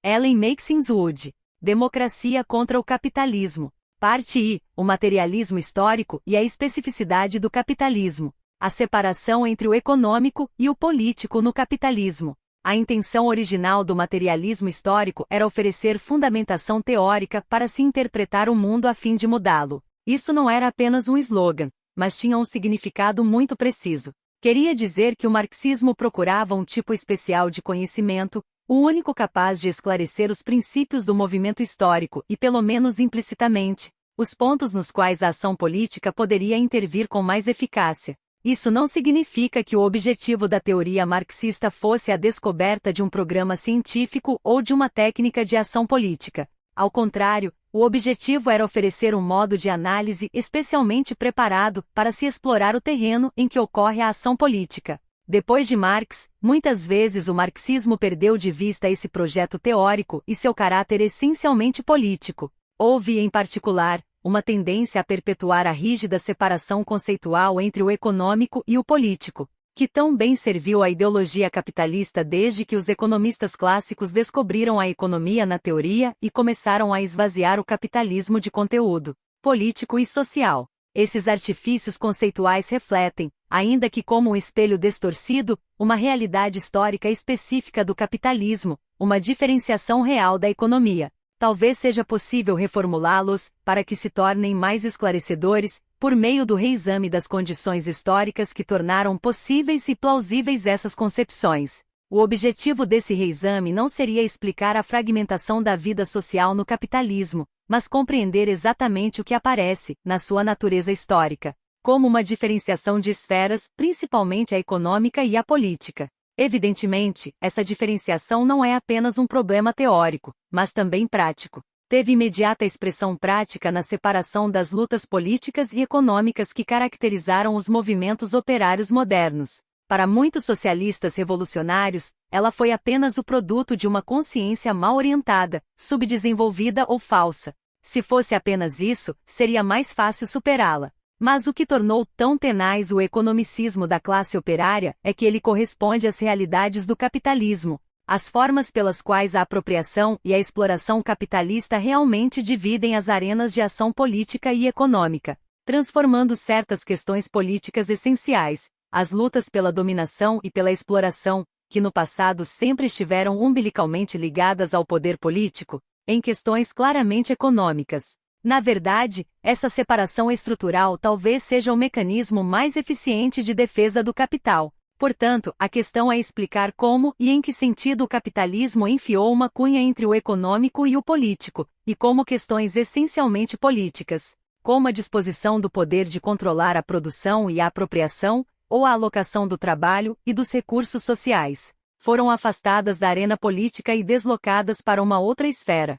Ellen Maxine Wood. Democracia contra o capitalismo. Parte I. O materialismo histórico e a especificidade do capitalismo. A separação entre o econômico e o político no capitalismo. A intenção original do materialismo histórico era oferecer fundamentação teórica para se interpretar o mundo a fim de mudá-lo. Isso não era apenas um slogan, mas tinha um significado muito preciso. Queria dizer que o marxismo procurava um tipo especial de conhecimento, o único capaz de esclarecer os princípios do movimento histórico e, pelo menos implicitamente, os pontos nos quais a ação política poderia intervir com mais eficácia. Isso não significa que o objetivo da teoria marxista fosse a descoberta de um programa científico ou de uma técnica de ação política. Ao contrário, o objetivo era oferecer um modo de análise especialmente preparado para se explorar o terreno em que ocorre a ação política. Depois de Marx, muitas vezes o marxismo perdeu de vista esse projeto teórico e seu caráter essencialmente político. Houve, em particular, uma tendência a perpetuar a rígida separação conceitual entre o econômico e o político, que tão bem serviu à ideologia capitalista desde que os economistas clássicos descobriram a economia na teoria e começaram a esvaziar o capitalismo de conteúdo político e social. Esses artifícios conceituais refletem, ainda que como um espelho distorcido, uma realidade histórica específica do capitalismo, uma diferenciação real da economia. Talvez seja possível reformulá-los, para que se tornem mais esclarecedores, por meio do reexame das condições históricas que tornaram possíveis e plausíveis essas concepções. O objetivo desse reexame não seria explicar a fragmentação da vida social no capitalismo, mas compreender exatamente o que aparece, na sua natureza histórica, como uma diferenciação de esferas, principalmente a econômica e a política. Evidentemente, essa diferenciação não é apenas um problema teórico, mas também prático. Teve imediata expressão prática na separação das lutas políticas e econômicas que caracterizaram os movimentos operários modernos. Para muitos socialistas revolucionários, ela foi apenas o produto de uma consciência mal orientada, subdesenvolvida ou falsa. Se fosse apenas isso, seria mais fácil superá-la. Mas o que tornou tão tenaz o economicismo da classe operária é que ele corresponde às realidades do capitalismo, as formas pelas quais a apropriação e a exploração capitalista realmente dividem as arenas de ação política e econômica, transformando certas questões políticas essenciais, as lutas pela dominação e pela exploração, que no passado sempre estiveram umbilicalmente ligadas ao poder político, em questões claramente econômicas. Na verdade, essa separação estrutural talvez seja o mecanismo mais eficiente de defesa do capital. Portanto, a questão é explicar como e em que sentido o capitalismo enfiou uma cunha entre o econômico e o político, e como questões essencialmente políticas, como a disposição do poder de controlar a produção e a apropriação, ou a alocação do trabalho e dos recursos sociais, foram afastadas da arena política e deslocadas para uma outra esfera.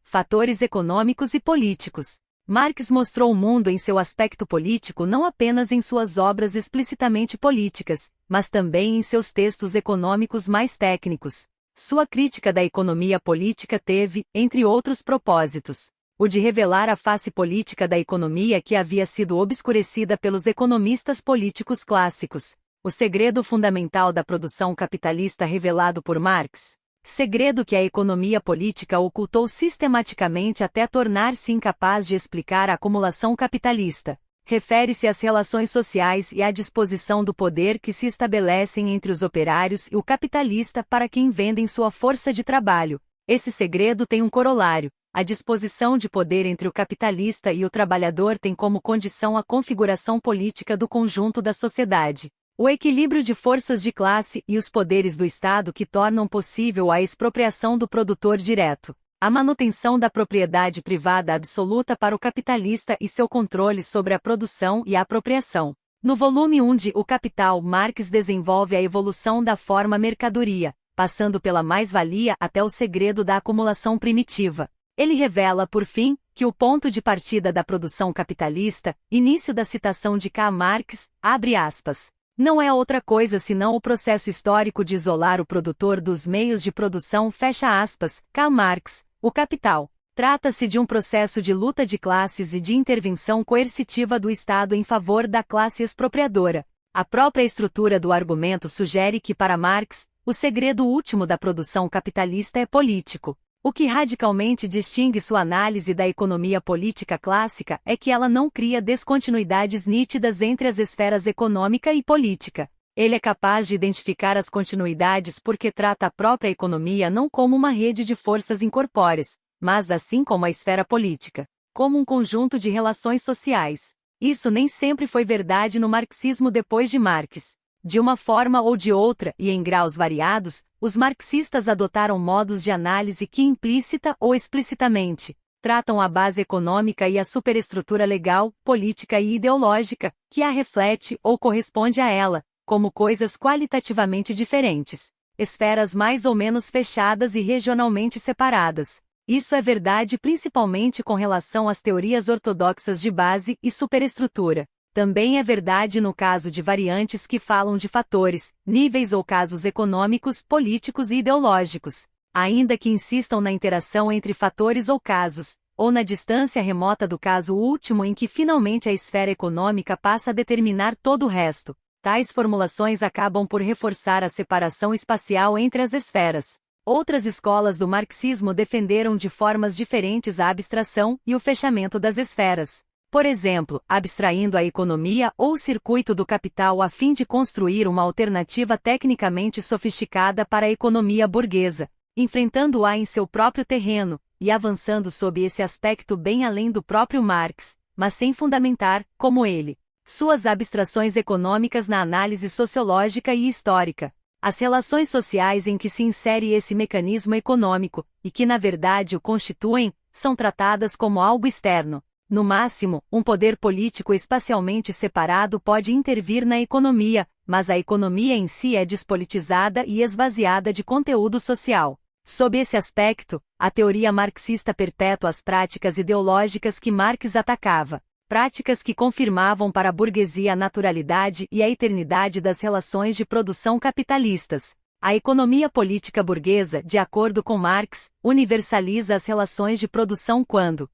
Fatores econômicos e políticos. Marx mostrou o mundo em seu aspecto político não apenas em suas obras explicitamente políticas, mas também em seus textos econômicos mais técnicos. Sua crítica da economia política teve, entre outros propósitos, o de revelar a face política da economia que havia sido obscurecida pelos economistas políticos clássicos. O segredo fundamental da produção capitalista revelado por Marx. Segredo que a economia política ocultou sistematicamente até tornar-se incapaz de explicar a acumulação capitalista. Refere-se às relações sociais e à disposição do poder que se estabelecem entre os operários e o capitalista para quem vendem sua força de trabalho. Esse segredo tem um corolário. A disposição de poder entre o capitalista e o trabalhador tem como condição a configuração política do conjunto da sociedade. O equilíbrio de forças de classe e os poderes do Estado que tornam possível a expropriação do produtor direto, a manutenção da propriedade privada absoluta para o capitalista e seu controle sobre a produção e a apropriação. No volume 1 de O Capital, Marx desenvolve a evolução da forma mercadoria, passando pela mais-valia até o segredo da acumulação primitiva. Ele revela, por fim, que o ponto de partida da produção capitalista, início da citação de Karl Marx, abre aspas, não é outra coisa senão o processo histórico de isolar o produtor dos meios de produção, fecha aspas, Karl Marx, O Capital. Trata-se de um processo de luta de classes e de intervenção coercitiva do Estado em favor da classe expropriadora. A própria estrutura do argumento sugere que para Marx, O segredo último da produção capitalista é político. O que radicalmente distingue sua análise da economia política clássica é que ela não cria descontinuidades nítidas entre as esferas econômica e política. Ele é capaz de identificar as continuidades porque trata a própria economia não como uma rede de forças incorpóreas, mas assim como a esfera política, como um conjunto de relações sociais. Isso nem sempre foi verdade no marxismo depois de Marx. De uma forma ou de outra, e em graus variados, os marxistas adotaram modos de análise que implícita ou explicitamente tratam a base econômica e a superestrutura legal, política e ideológica, que a reflete ou corresponde a ela, como coisas qualitativamente diferentes, esferas mais ou menos fechadas e regionalmente separadas. Isso é verdade principalmente com relação às teorias ortodoxas de base e superestrutura. Também é verdade no caso de variantes que falam de fatores, níveis ou casos econômicos, políticos e ideológicos, ainda que insistam na interação entre fatores ou casos, ou na distância remota do caso último em que finalmente a esfera econômica passa a determinar todo o resto. Tais formulações acabam por reforçar a separação espacial entre as esferas. Outras escolas do marxismo defenderam de formas diferentes a abstração e o fechamento das esferas. Por exemplo, abstraindo a economia ou o circuito do capital a fim de construir uma alternativa tecnicamente sofisticada para a economia burguesa, enfrentando-a em seu próprio terreno, e avançando sob esse aspecto bem além do próprio Marx, mas sem fundamentar, como ele, suas abstrações econômicas na análise sociológica e histórica. As relações sociais em que se insere esse mecanismo econômico, e que na verdade o constituem, são tratadas como algo externo. No máximo, um poder político espacialmente separado pode intervir na economia, mas a economia em si é despolitizada e esvaziada de conteúdo social. Sob esse aspecto, a teoria marxista perpetua as práticas ideológicas que Marx atacava, práticas que confirmavam para a burguesia a naturalidade e a eternidade das relações de produção capitalistas. A economia política burguesa, de acordo com Marx, universaliza as relações de produção quando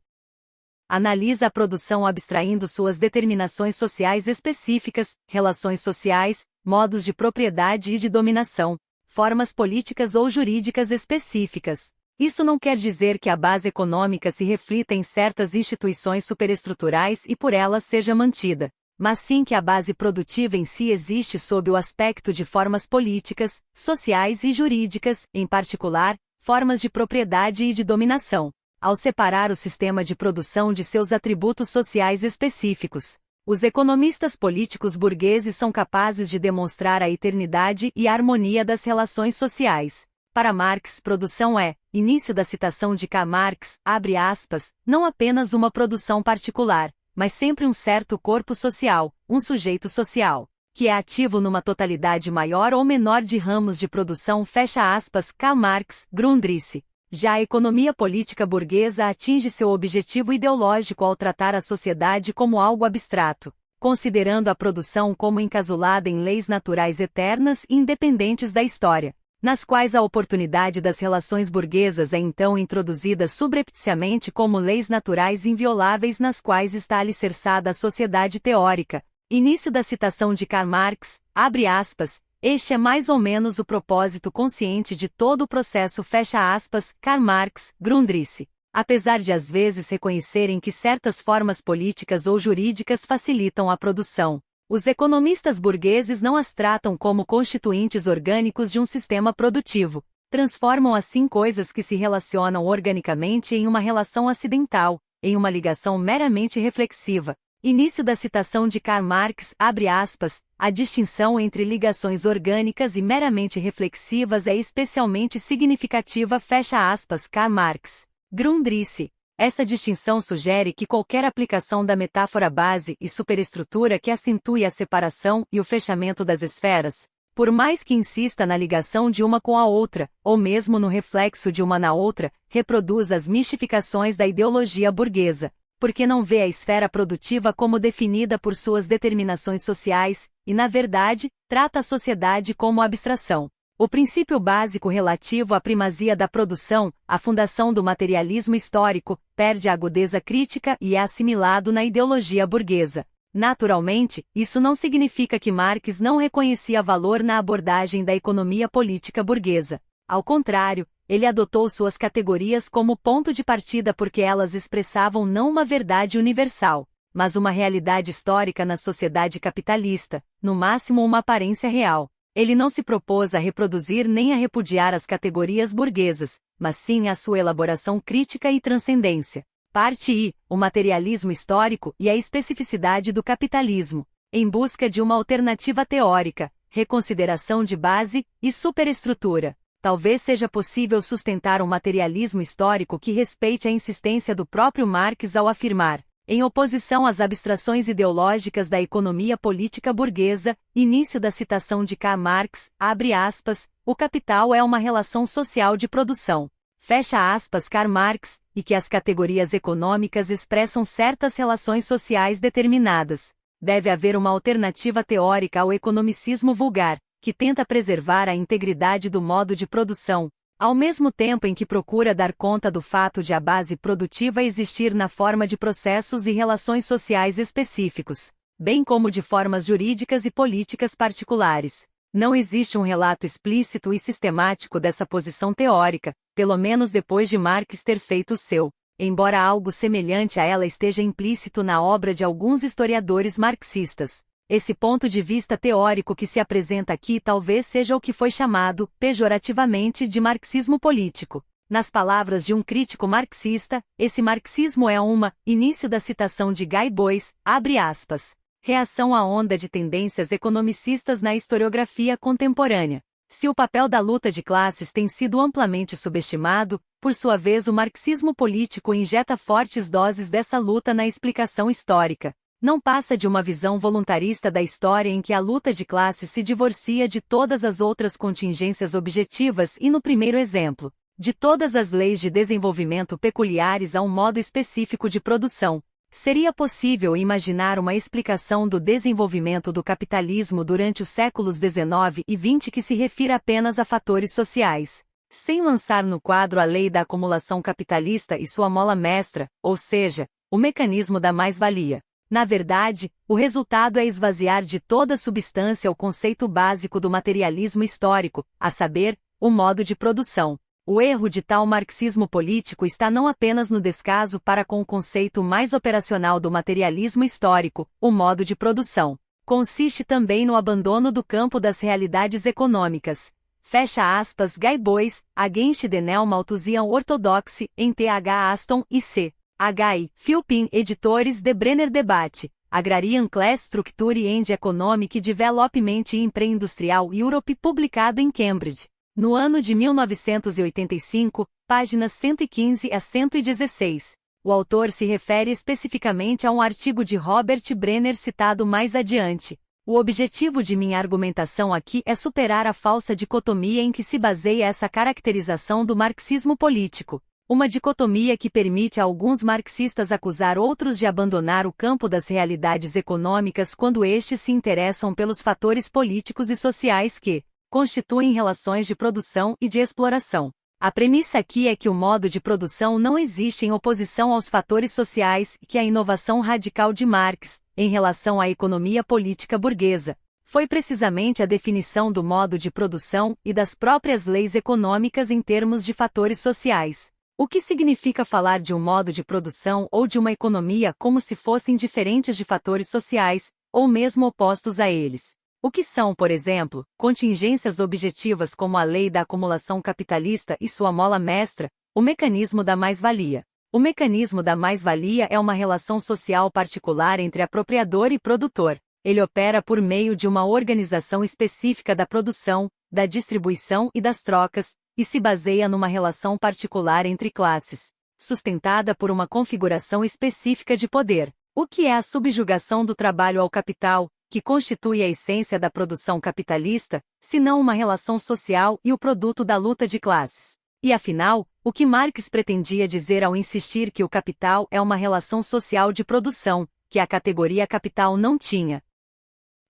analisa a produção abstraindo suas determinações sociais específicas, relações sociais, modos de propriedade e de dominação, formas políticas ou jurídicas específicas. Isso não quer dizer que a base econômica se reflita em certas instituições superestruturais e por elas seja mantida, mas sim que a base produtiva em si existe sob o aspecto de formas políticas, sociais e jurídicas, em particular, formas de propriedade e de dominação. Ao separar o sistema de produção de seus atributos sociais específicos, os economistas políticos burgueses são capazes de demonstrar a eternidade e a harmonia das relações sociais. Para Marx, produção é, início da citação de Karl Marx, abre aspas, não apenas uma produção particular, mas sempre um certo corpo social, um sujeito social, que é ativo numa totalidade maior ou menor de ramos de produção, fecha aspas, Karl Marx, Grundrisse. Já a economia política burguesa atinge seu objetivo ideológico ao tratar a sociedade como algo abstrato, considerando a produção como encasulada em leis naturais eternas e independentes da história, nas quais a oportunidade das relações burguesas é então introduzida subrepticiamente como leis naturais invioláveis nas quais está alicerçada a sociedade teórica. Início da citação de Karl Marx, abre aspas, este é mais ou menos o propósito consciente de todo o processo, fecha aspas, Karl Marx, Grundrisse. Apesar de às vezes reconhecerem que certas formas políticas ou jurídicas facilitam a produção, os economistas burgueses não as tratam como constituintes orgânicos de um sistema produtivo. Transformam assim coisas que se relacionam organicamente em uma relação acidental, em uma ligação meramente reflexiva. Início da citação de Karl Marx, abre aspas, a distinção entre ligações orgânicas e meramente reflexivas é especialmente significativa, fecha aspas, Karl Marx. Grundrisse. Essa distinção sugere que qualquer aplicação da metáfora base e superestrutura que acentue a separação e o fechamento das esferas, por mais que insista na ligação de uma com a outra, ou mesmo no reflexo de uma na outra, reproduz as mistificações da ideologia burguesa, porque não vê a esfera produtiva como definida por suas determinações sociais, e na verdade, trata a sociedade como abstração. O princípio básico relativo à primazia da produção, a fundação do materialismo histórico, perde a agudeza crítica e é assimilado na ideologia burguesa. Naturalmente, isso não significa que Marx não reconhecia valor na abordagem da economia política burguesa. Ao contrário, ele adotou suas categorias como ponto de partida porque elas expressavam não uma verdade universal, mas uma realidade histórica na sociedade capitalista, no máximo uma aparência real. Ele não se propôs a reproduzir nem a repudiar as categorias burguesas, mas sim a sua elaboração crítica e transcendência. Parte I. O materialismo histórico e a especificidade do capitalismo, em busca de uma alternativa teórica, reconsideração de base e superestrutura. Talvez seja possível sustentar um materialismo histórico que respeite a insistência do próprio Marx ao afirmar, em oposição às abstrações ideológicas da economia política burguesa, início da citação de Karl Marx, abre aspas, o capital é uma relação social de produção. Fecha aspas Karl Marx, e que as categorias econômicas expressam certas relações sociais determinadas. Deve haver uma alternativa teórica ao economicismo vulgar, que tenta preservar a integridade do modo de produção, ao mesmo tempo em que procura dar conta do fato de a base produtiva existir na forma de processos e relações sociais específicos, bem como de formas jurídicas e políticas particulares. Não existe um relato explícito e sistemático dessa posição teórica, pelo menos depois de Marx ter feito o seu, embora algo semelhante a ela esteja implícito na obra de alguns historiadores marxistas. Esse ponto de vista teórico que se apresenta aqui talvez seja o que foi chamado, pejorativamente, de marxismo político. Nas palavras de um crítico marxista, esse marxismo é uma, início da citação de Guy Bois, abre aspas, reação à onda de tendências economicistas na historiografia contemporânea. Se o papel da luta de classes tem sido amplamente subestimado, por sua vez o marxismo político injeta fortes doses dessa luta na explicação histórica. Não passa de uma visão voluntarista da história em que a luta de classes se divorcia de todas as outras contingências objetivas e, no primeiro exemplo, de todas as leis de desenvolvimento peculiares a um modo específico de produção. Seria possível imaginar uma explicação do desenvolvimento do capitalismo durante os séculos XIX e XX que se refira apenas a fatores sociais, sem lançar no quadro a lei da acumulação capitalista e sua mola mestra, ou seja, o mecanismo da mais-valia. Na verdade, o resultado é esvaziar de toda substância o conceito básico do materialismo histórico, a saber, o modo de produção. O erro de tal marxismo político está não apenas no descaso para com o conceito mais operacional do materialismo histórico, o modo de produção. Consiste também no abandono do campo das realidades econômicas. Fecha aspas Guy Bois, Agente de Malthusian Orthodoxe, em TH Aston e C. H.I. Philpin Editores de Brenner Debate, Agrarian Class Structure and Economic Development in Pre-Industrial Europe publicado em Cambridge, no ano de 1985, páginas 115 a 116. O autor se refere especificamente a um artigo de Robert Brenner citado mais adiante. O objetivo de minha argumentação aqui é superar a falsa dicotomia em que se baseia essa caracterização do marxismo político. Uma dicotomia que permite a alguns marxistas acusar outros de abandonar o campo das realidades econômicas quando estes se interessam pelos fatores políticos e sociais que constituem relações de produção e de exploração. A premissa aqui é que o modo de produção não existe em oposição aos fatores sociais e que a inovação radical de Marx, em relação à economia política burguesa, foi precisamente a definição do modo de produção e das próprias leis econômicas em termos de fatores sociais. O que significa falar de um modo de produção ou de uma economia como se fossem diferentes de fatores sociais, ou mesmo opostos a eles? O que são, por exemplo, contingências objetivas como a lei da acumulação capitalista e sua mola mestra, o mecanismo da mais-valia? O mecanismo da mais-valia é uma relação social particular entre apropriador e produtor. Ele opera por meio de uma organização específica da produção, da distribuição e das trocas, e se baseia numa relação particular entre classes, sustentada por uma configuração específica de poder. O que é a subjugação do trabalho ao capital, que constitui a essência da produção capitalista, se não uma relação social e o produto da luta de classes? E afinal, o que Marx pretendia dizer ao insistir que o capital é uma relação social de produção, que a categoria capital não tinha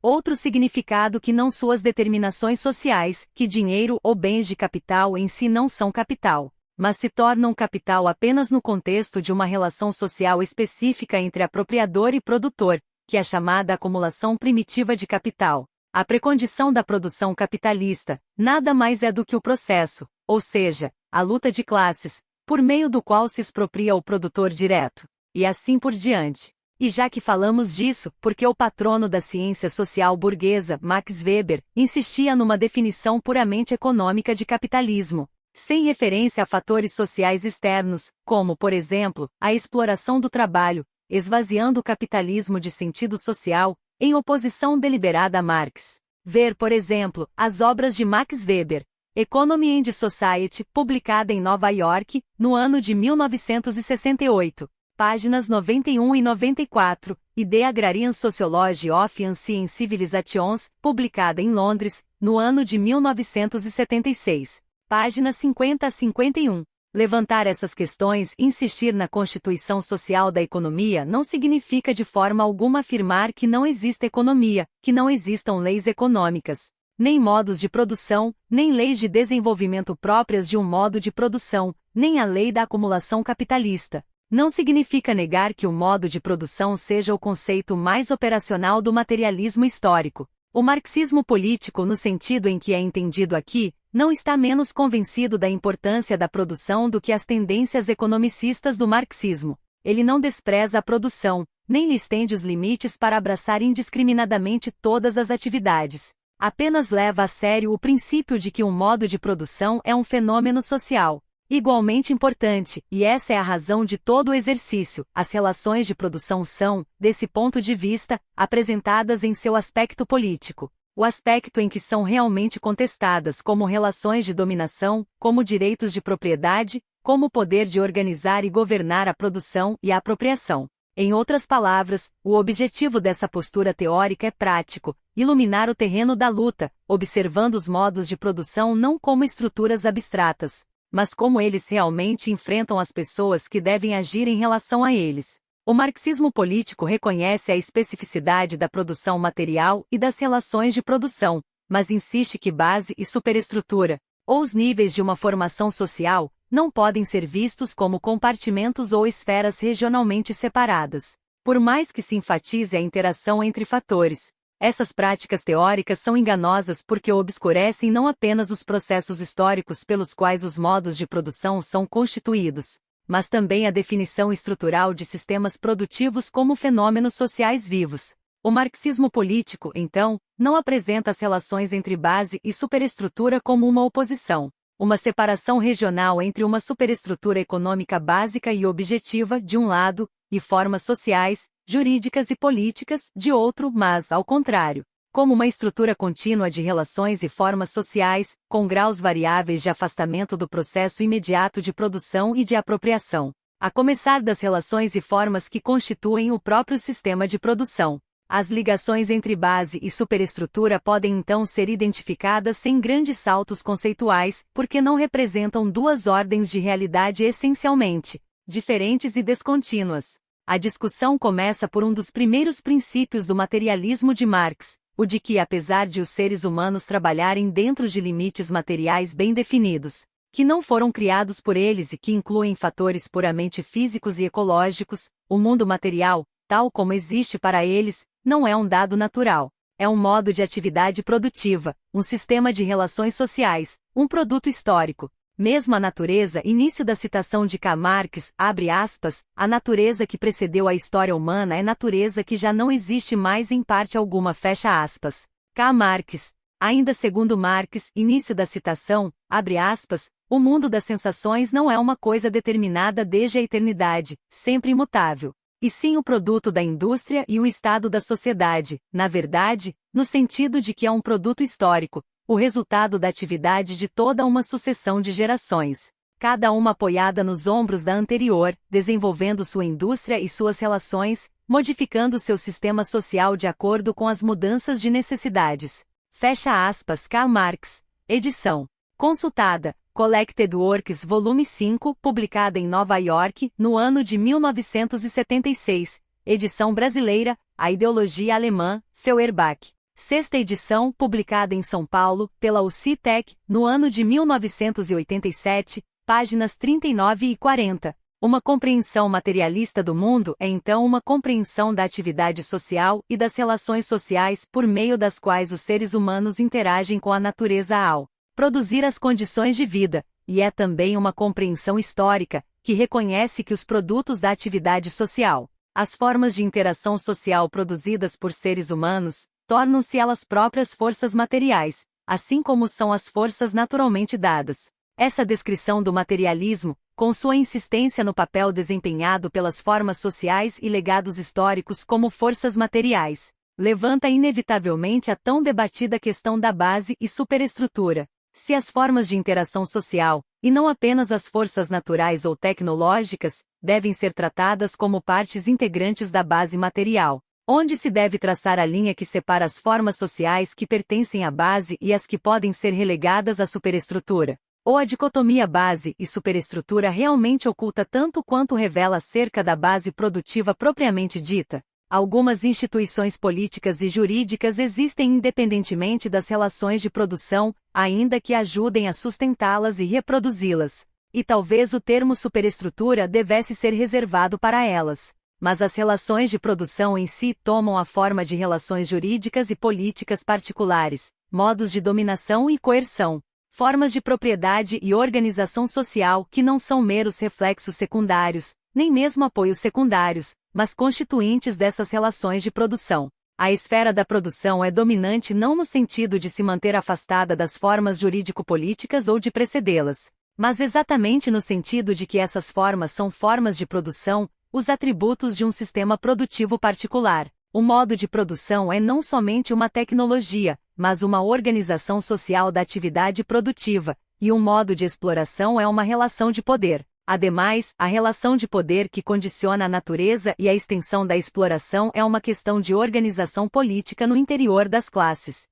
outro significado que não suas determinações sociais, que dinheiro ou bens de capital em si não são capital, mas se tornam capital apenas no contexto de uma relação social específica entre apropriador e produtor, que é chamada acumulação primitiva de capital. A precondição da produção capitalista nada mais é do que o processo, ou seja, a luta de classes, por meio do qual se expropria o produtor direto. E assim por diante. E já que falamos disso, porque o patrono da ciência social burguesa, Max Weber, insistia numa definição puramente econômica de capitalismo, sem referência a fatores sociais externos, como, por exemplo, a exploração do trabalho, esvaziando o capitalismo de sentido social, em oposição deliberada a Marx. Ver, por exemplo, as obras de Max Weber, Economy and Society, publicada em Nova York, no ano de 1968. Páginas 91 e 94, e The Agrarian Sociology of Ancient Civilizations, publicada em Londres, no ano de 1976. Páginas 50 a 51. Levantar essas questões e insistir na constituição social da economia não significa de forma alguma afirmar que não exista economia, que não existam leis econômicas, nem modos de produção, nem leis de desenvolvimento próprias de um modo de produção, nem a lei da acumulação capitalista. Não significa negar que o modo de produção seja o conceito mais operacional do materialismo histórico. O marxismo político, no sentido em que é entendido aqui, não está menos convencido da importância da produção do que as tendências economicistas do marxismo. Ele não despreza a produção, nem lhe estende os limites para abraçar indiscriminadamente todas as atividades. Apenas leva a sério o princípio de que um modo de produção é um fenômeno social igualmente importante, e essa é a razão de todo o exercício. As relações de produção são, desse ponto de vista, apresentadas em seu aspecto político. O aspecto em que são realmente contestadas como relações de dominação, como direitos de propriedade, como poder de organizar e governar a produção e a apropriação. Em outras palavras, o objetivo dessa postura teórica é prático, iluminar o terreno da luta, observando os modos de produção não como estruturas abstratas, mas como eles realmente enfrentam as pessoas que devem agir em relação a eles. O marxismo político reconhece a especificidade da produção material e das relações de produção, mas insiste que base e superestrutura, ou os níveis de uma formação social, não podem ser vistos como compartimentos ou esferas regionalmente separadas. Por mais que se enfatize a interação entre fatores, essas práticas teóricas são enganosas porque obscurecem não apenas os processos históricos pelos quais os modos de produção são constituídos, mas também a definição estrutural de sistemas produtivos como fenômenos sociais vivos. O marxismo político, então, não apresenta as relações entre base e superestrutura como uma oposição, uma separação regional entre uma superestrutura econômica básica e objetiva, de um lado, e formas sociais, jurídicas e políticas, de outro, mas, ao contrário, como uma estrutura contínua de relações e formas sociais, com graus variáveis de afastamento do processo imediato de produção e de apropriação, a começar das relações e formas que constituem o próprio sistema de produção. As ligações entre base e superestrutura podem então ser identificadas sem grandes saltos conceituais, porque não representam duas ordens de realidade essencialmente diferentes e descontínuas. A discussão começa por um dos primeiros princípios do materialismo de Marx, o de que, apesar de os seres humanos trabalharem dentro de limites materiais bem definidos, que não foram criados por eles e que incluem fatores puramente físicos e ecológicos, o mundo material, tal como existe para eles, não é um dado natural. É um modo de atividade produtiva, um sistema de relações sociais, um produto histórico. Mesmo a natureza, início da citação de Karl Marx, abre aspas, a natureza que precedeu a história humana é natureza que já não existe mais em parte alguma, fecha aspas. Karl Marx, ainda segundo Marx, início da citação, abre aspas, o mundo das sensações não é uma coisa determinada desde a eternidade, sempre imutável, e sim o produto da indústria e o estado da sociedade, na verdade, no sentido de que é um produto histórico, o resultado da atividade de toda uma sucessão de gerações, cada uma apoiada nos ombros da anterior, desenvolvendo sua indústria e suas relações, modificando seu sistema social de acordo com as mudanças de necessidades. Fecha aspas. Karl Marx. Edição consultada, Collected Works Volume 5, publicada em Nova York, no ano de 1976. Edição brasileira, A Ideologia Alemã, Feuerbach. Sexta edição, publicada em São Paulo, pela UCTEC, no ano de 1987, páginas 39 e 40. Uma compreensão materialista do mundo é então uma compreensão da atividade social e das relações sociais por meio das quais os seres humanos interagem com a natureza ao produzir as condições de vida, e é também uma compreensão histórica, que reconhece que os produtos da atividade social, as formas de interação social produzidas por seres humanos, tornam-se elas próprias forças materiais, assim como são as forças naturalmente dadas. Essa descrição do materialismo, com sua insistência no papel desempenhado pelas formas sociais e legados históricos como forças materiais, levanta inevitavelmente a tão debatida questão da base e superestrutura. Se as formas de interação social, e não apenas as forças naturais ou tecnológicas, devem ser tratadas como partes integrantes da base material, onde se deve traçar a linha que separa as formas sociais que pertencem à base e as que podem ser relegadas à superestrutura. Ou a dicotomia base e superestrutura realmente oculta tanto quanto revela acerca da base produtiva propriamente dita. Algumas instituições políticas e jurídicas existem independentemente das relações de produção, ainda que ajudem a sustentá-las e reproduzi-las. E talvez o termo superestrutura devesse ser reservado para elas. Mas as relações de produção em si tomam a forma de relações jurídicas e políticas particulares, modos de dominação e coerção, formas de propriedade e organização social que não são meros reflexos secundários, nem mesmo apoios secundários, mas constituintes dessas relações de produção. A esfera da produção é dominante não no sentido de se manter afastada das formas jurídico-políticas ou de precedê-las, mas exatamente no sentido de que essas formas são formas de produção, os atributos de um sistema produtivo particular. O modo de produção é não somente uma tecnologia, mas uma organização social da atividade produtiva, e um modo de exploração é uma relação de poder. Ademais, a relação de poder que condiciona a natureza e a extensão da exploração é uma questão de organização política no interior das classes,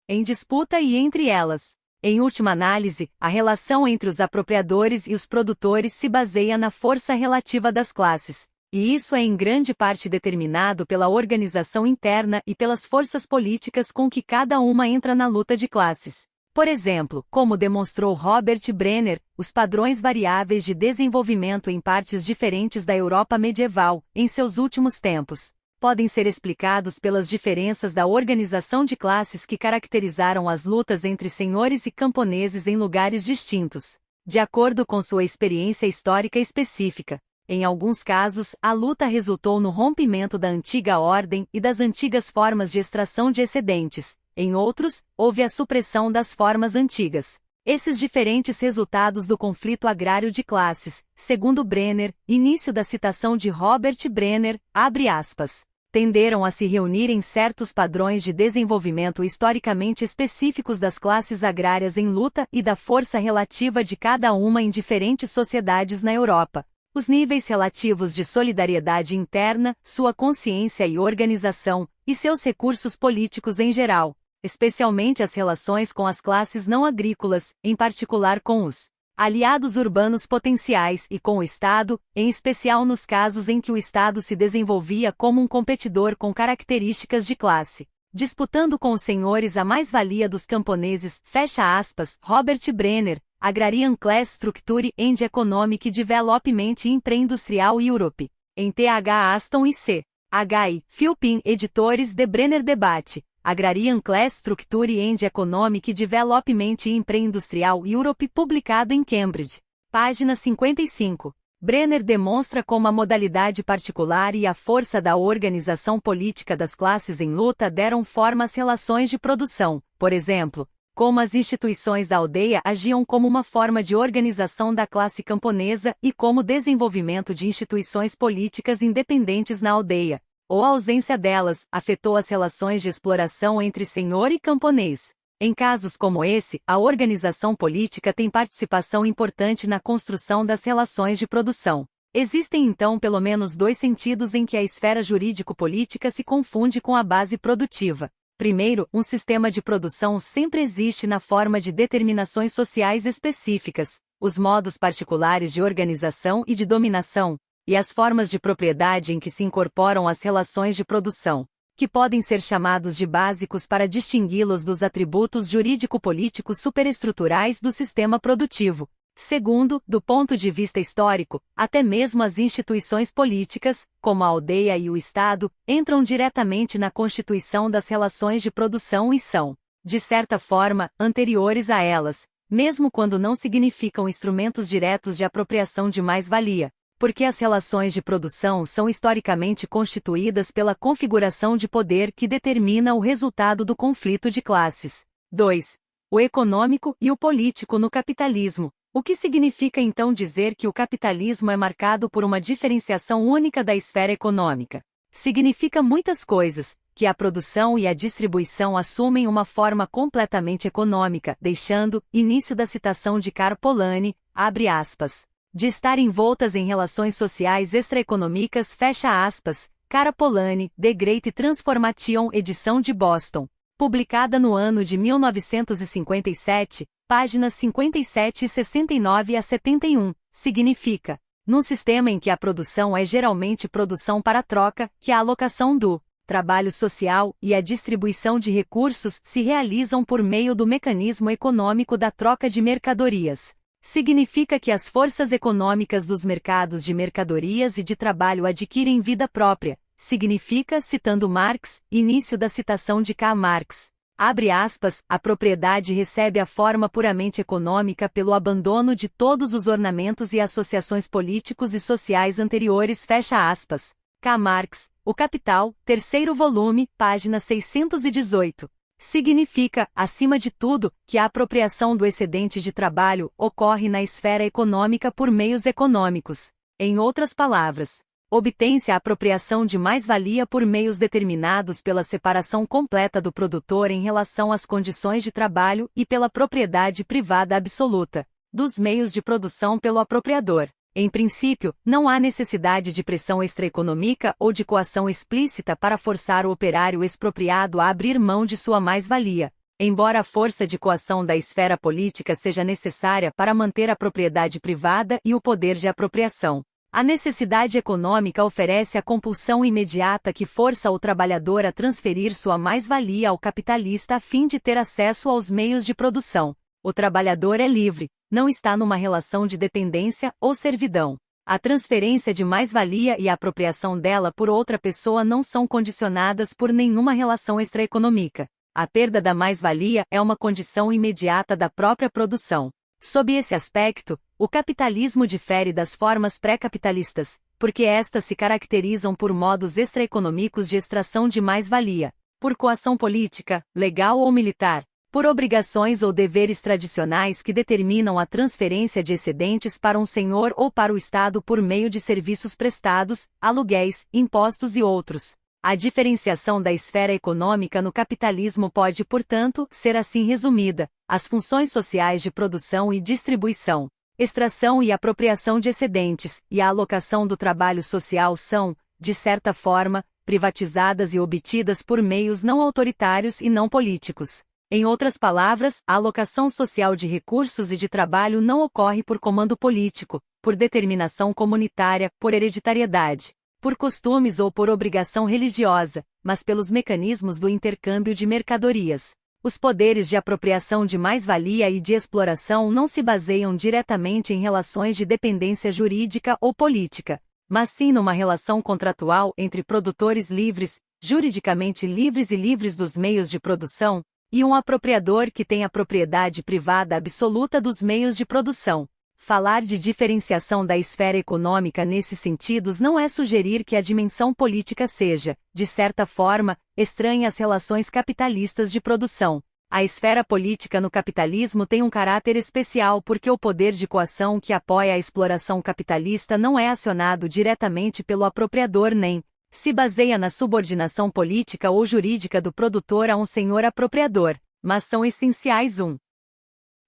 em disputa e entre elas. Em última análise, a relação entre os apropriadores e os produtores se baseia na força relativa das classes, e isso é em grande parte determinado pela organização interna e pelas forças políticas com que cada uma entra na luta de classes. Por exemplo, como demonstrou Robert Brenner, os padrões variáveis de desenvolvimento em partes diferentes da Europa medieval, em seus últimos tempos, podem ser explicados pelas diferenças da organização de classes que caracterizaram as lutas entre senhores e camponeses em lugares distintos, de acordo com sua experiência histórica específica. Em alguns casos, a luta resultou no rompimento da antiga ordem e das antigas formas de extração de excedentes. Em outros, houve a supressão das formas antigas. Esses diferentes resultados do conflito agrário de classes, segundo Brenner, início da citação de Robert Brenner, abre aspas, tenderam a se reunir em certos padrões de desenvolvimento historicamente específicos das classes agrárias em luta e da força relativa de cada uma em diferentes sociedades na Europa. Os níveis relativos de solidariedade interna, sua consciência e organização, e seus recursos políticos em geral, especialmente as relações com as classes não agrícolas, em particular com os aliados urbanos potenciais e com o Estado, em especial nos casos em que o Estado se desenvolvia como um competidor com características de classe, disputando com os senhores a mais-valia dos camponeses, fecha aspas, Robert Brenner, Agrarian Class Structure and Economic Development in Pre-Industrial Europe, em T.H. Aston e C. H.I. Philpin, editores de Brenner Debate, Agrarian Class Structure and Economic Development in Pre-Industrial Europe, publicado em Cambridge. Página 55. Brenner demonstra como a modalidade particular e a força da organização política das classes em luta deram forma às relações de produção, por exemplo, como as instituições da aldeia agiam como uma forma de organização da classe camponesa e como o desenvolvimento de instituições políticas independentes na aldeia, ou a ausência delas, afetou as relações de exploração entre senhor e camponês. Em casos como esse, a organização política tem participação importante na construção das relações de produção. Existem então pelo menos dois sentidos em que a esfera jurídico-política se confunde com a base produtiva. Primeiro, um sistema de produção sempre existe na forma de determinações sociais específicas, os modos particulares de organização e de dominação, e as formas de propriedade em que se incorporam as relações de produção, que podem ser chamados de básicos para distingui-los dos atributos jurídico-políticos superestruturais do sistema produtivo. Segundo, do ponto de vista histórico, até mesmo as instituições políticas, como a aldeia e o Estado, entram diretamente na constituição das relações de produção e são, de certa forma, anteriores a elas, mesmo quando não significam instrumentos diretos de apropriação de mais-valia, porque as relações de produção são historicamente constituídas pela configuração de poder que determina o resultado do conflito de classes. 2. O econômico e o político no capitalismo. O que significa então dizer que o capitalismo é marcado por uma diferenciação única da esfera econômica? Significa muitas coisas, que a produção e a distribuição assumem uma forma completamente econômica, deixando, início da citação de Karl Polanyi, abre aspas, de estar envoltas em relações sociais extraeconômicas, fecha aspas, Karl Polanyi, The Great Transformation, edição de Boston, publicada no ano de 1957, páginas 57 e 69 a 71, significa, num sistema em que a produção é geralmente produção para troca, que a alocação do trabalho social e a distribuição de recursos se realizam por meio do mecanismo econômico da troca de mercadorias. Significa que as forças econômicas dos mercados de mercadorias e de trabalho adquirem vida própria. Significa, citando Marx, início da citação de Karl Marx, abre aspas, a propriedade recebe a forma puramente econômica pelo abandono de todos os ornamentos e associações políticos e sociais anteriores, fecha aspas. Karl Marx, O Capital, terceiro volume, página 618. Significa, acima de tudo, que a apropriação do excedente de trabalho ocorre na esfera econômica por meios econômicos. Em outras palavras, obtém-se a apropriação de mais-valia por meios determinados pela separação completa do produtor em relação às condições de trabalho e pela propriedade privada absoluta dos meios de produção pelo apropriador. Em princípio, não há necessidade de pressão extraeconômica ou de coação explícita para forçar o operário expropriado a abrir mão de sua mais-valia, embora a força de coação da esfera política seja necessária para manter a propriedade privada e o poder de apropriação. A necessidade econômica oferece a compulsão imediata que força o trabalhador a transferir sua mais-valia ao capitalista a fim de ter acesso aos meios de produção. O trabalhador é livre, não está numa relação de dependência ou servidão. A transferência de mais-valia e a apropriação dela por outra pessoa não são condicionadas por nenhuma relação extraeconômica. A perda da mais-valia é uma condição imediata da própria produção. Sob esse aspecto, o capitalismo difere das formas pré-capitalistas, porque estas se caracterizam por modos extraeconômicos de extração de mais-valia, por coação política, legal ou militar, por obrigações ou deveres tradicionais que determinam a transferência de excedentes para um senhor ou para o Estado por meio de serviços prestados, aluguéis, impostos e outros. A diferenciação da esfera econômica no capitalismo pode, portanto, ser assim resumida: as funções sociais de produção e distribuição, extração e apropriação de excedentes, e a alocação do trabalho social são, de certa forma, privatizadas e obtidas por meios não autoritários e não políticos. Em outras palavras, a alocação social de recursos e de trabalho não ocorre por comando político, por determinação comunitária, por hereditariedade, por costumes ou por obrigação religiosa, mas pelos mecanismos do intercâmbio de mercadorias. Os poderes de apropriação de mais-valia e de exploração não se baseiam diretamente em relações de dependência jurídica ou política, mas sim numa relação contratual entre produtores livres, juridicamente livres e livres dos meios de produção, e um apropriador que tem a propriedade privada absoluta dos meios de produção. Falar de diferenciação da esfera econômica nesses sentidos não é sugerir que a dimensão política seja, de certa forma, estranha às relações capitalistas de produção. A esfera política no capitalismo tem um caráter especial porque o poder de coação que apoia a exploração capitalista não é acionado diretamente pelo apropriador nem se baseia na subordinação política ou jurídica do produtor a um senhor apropriador, mas são essenciais um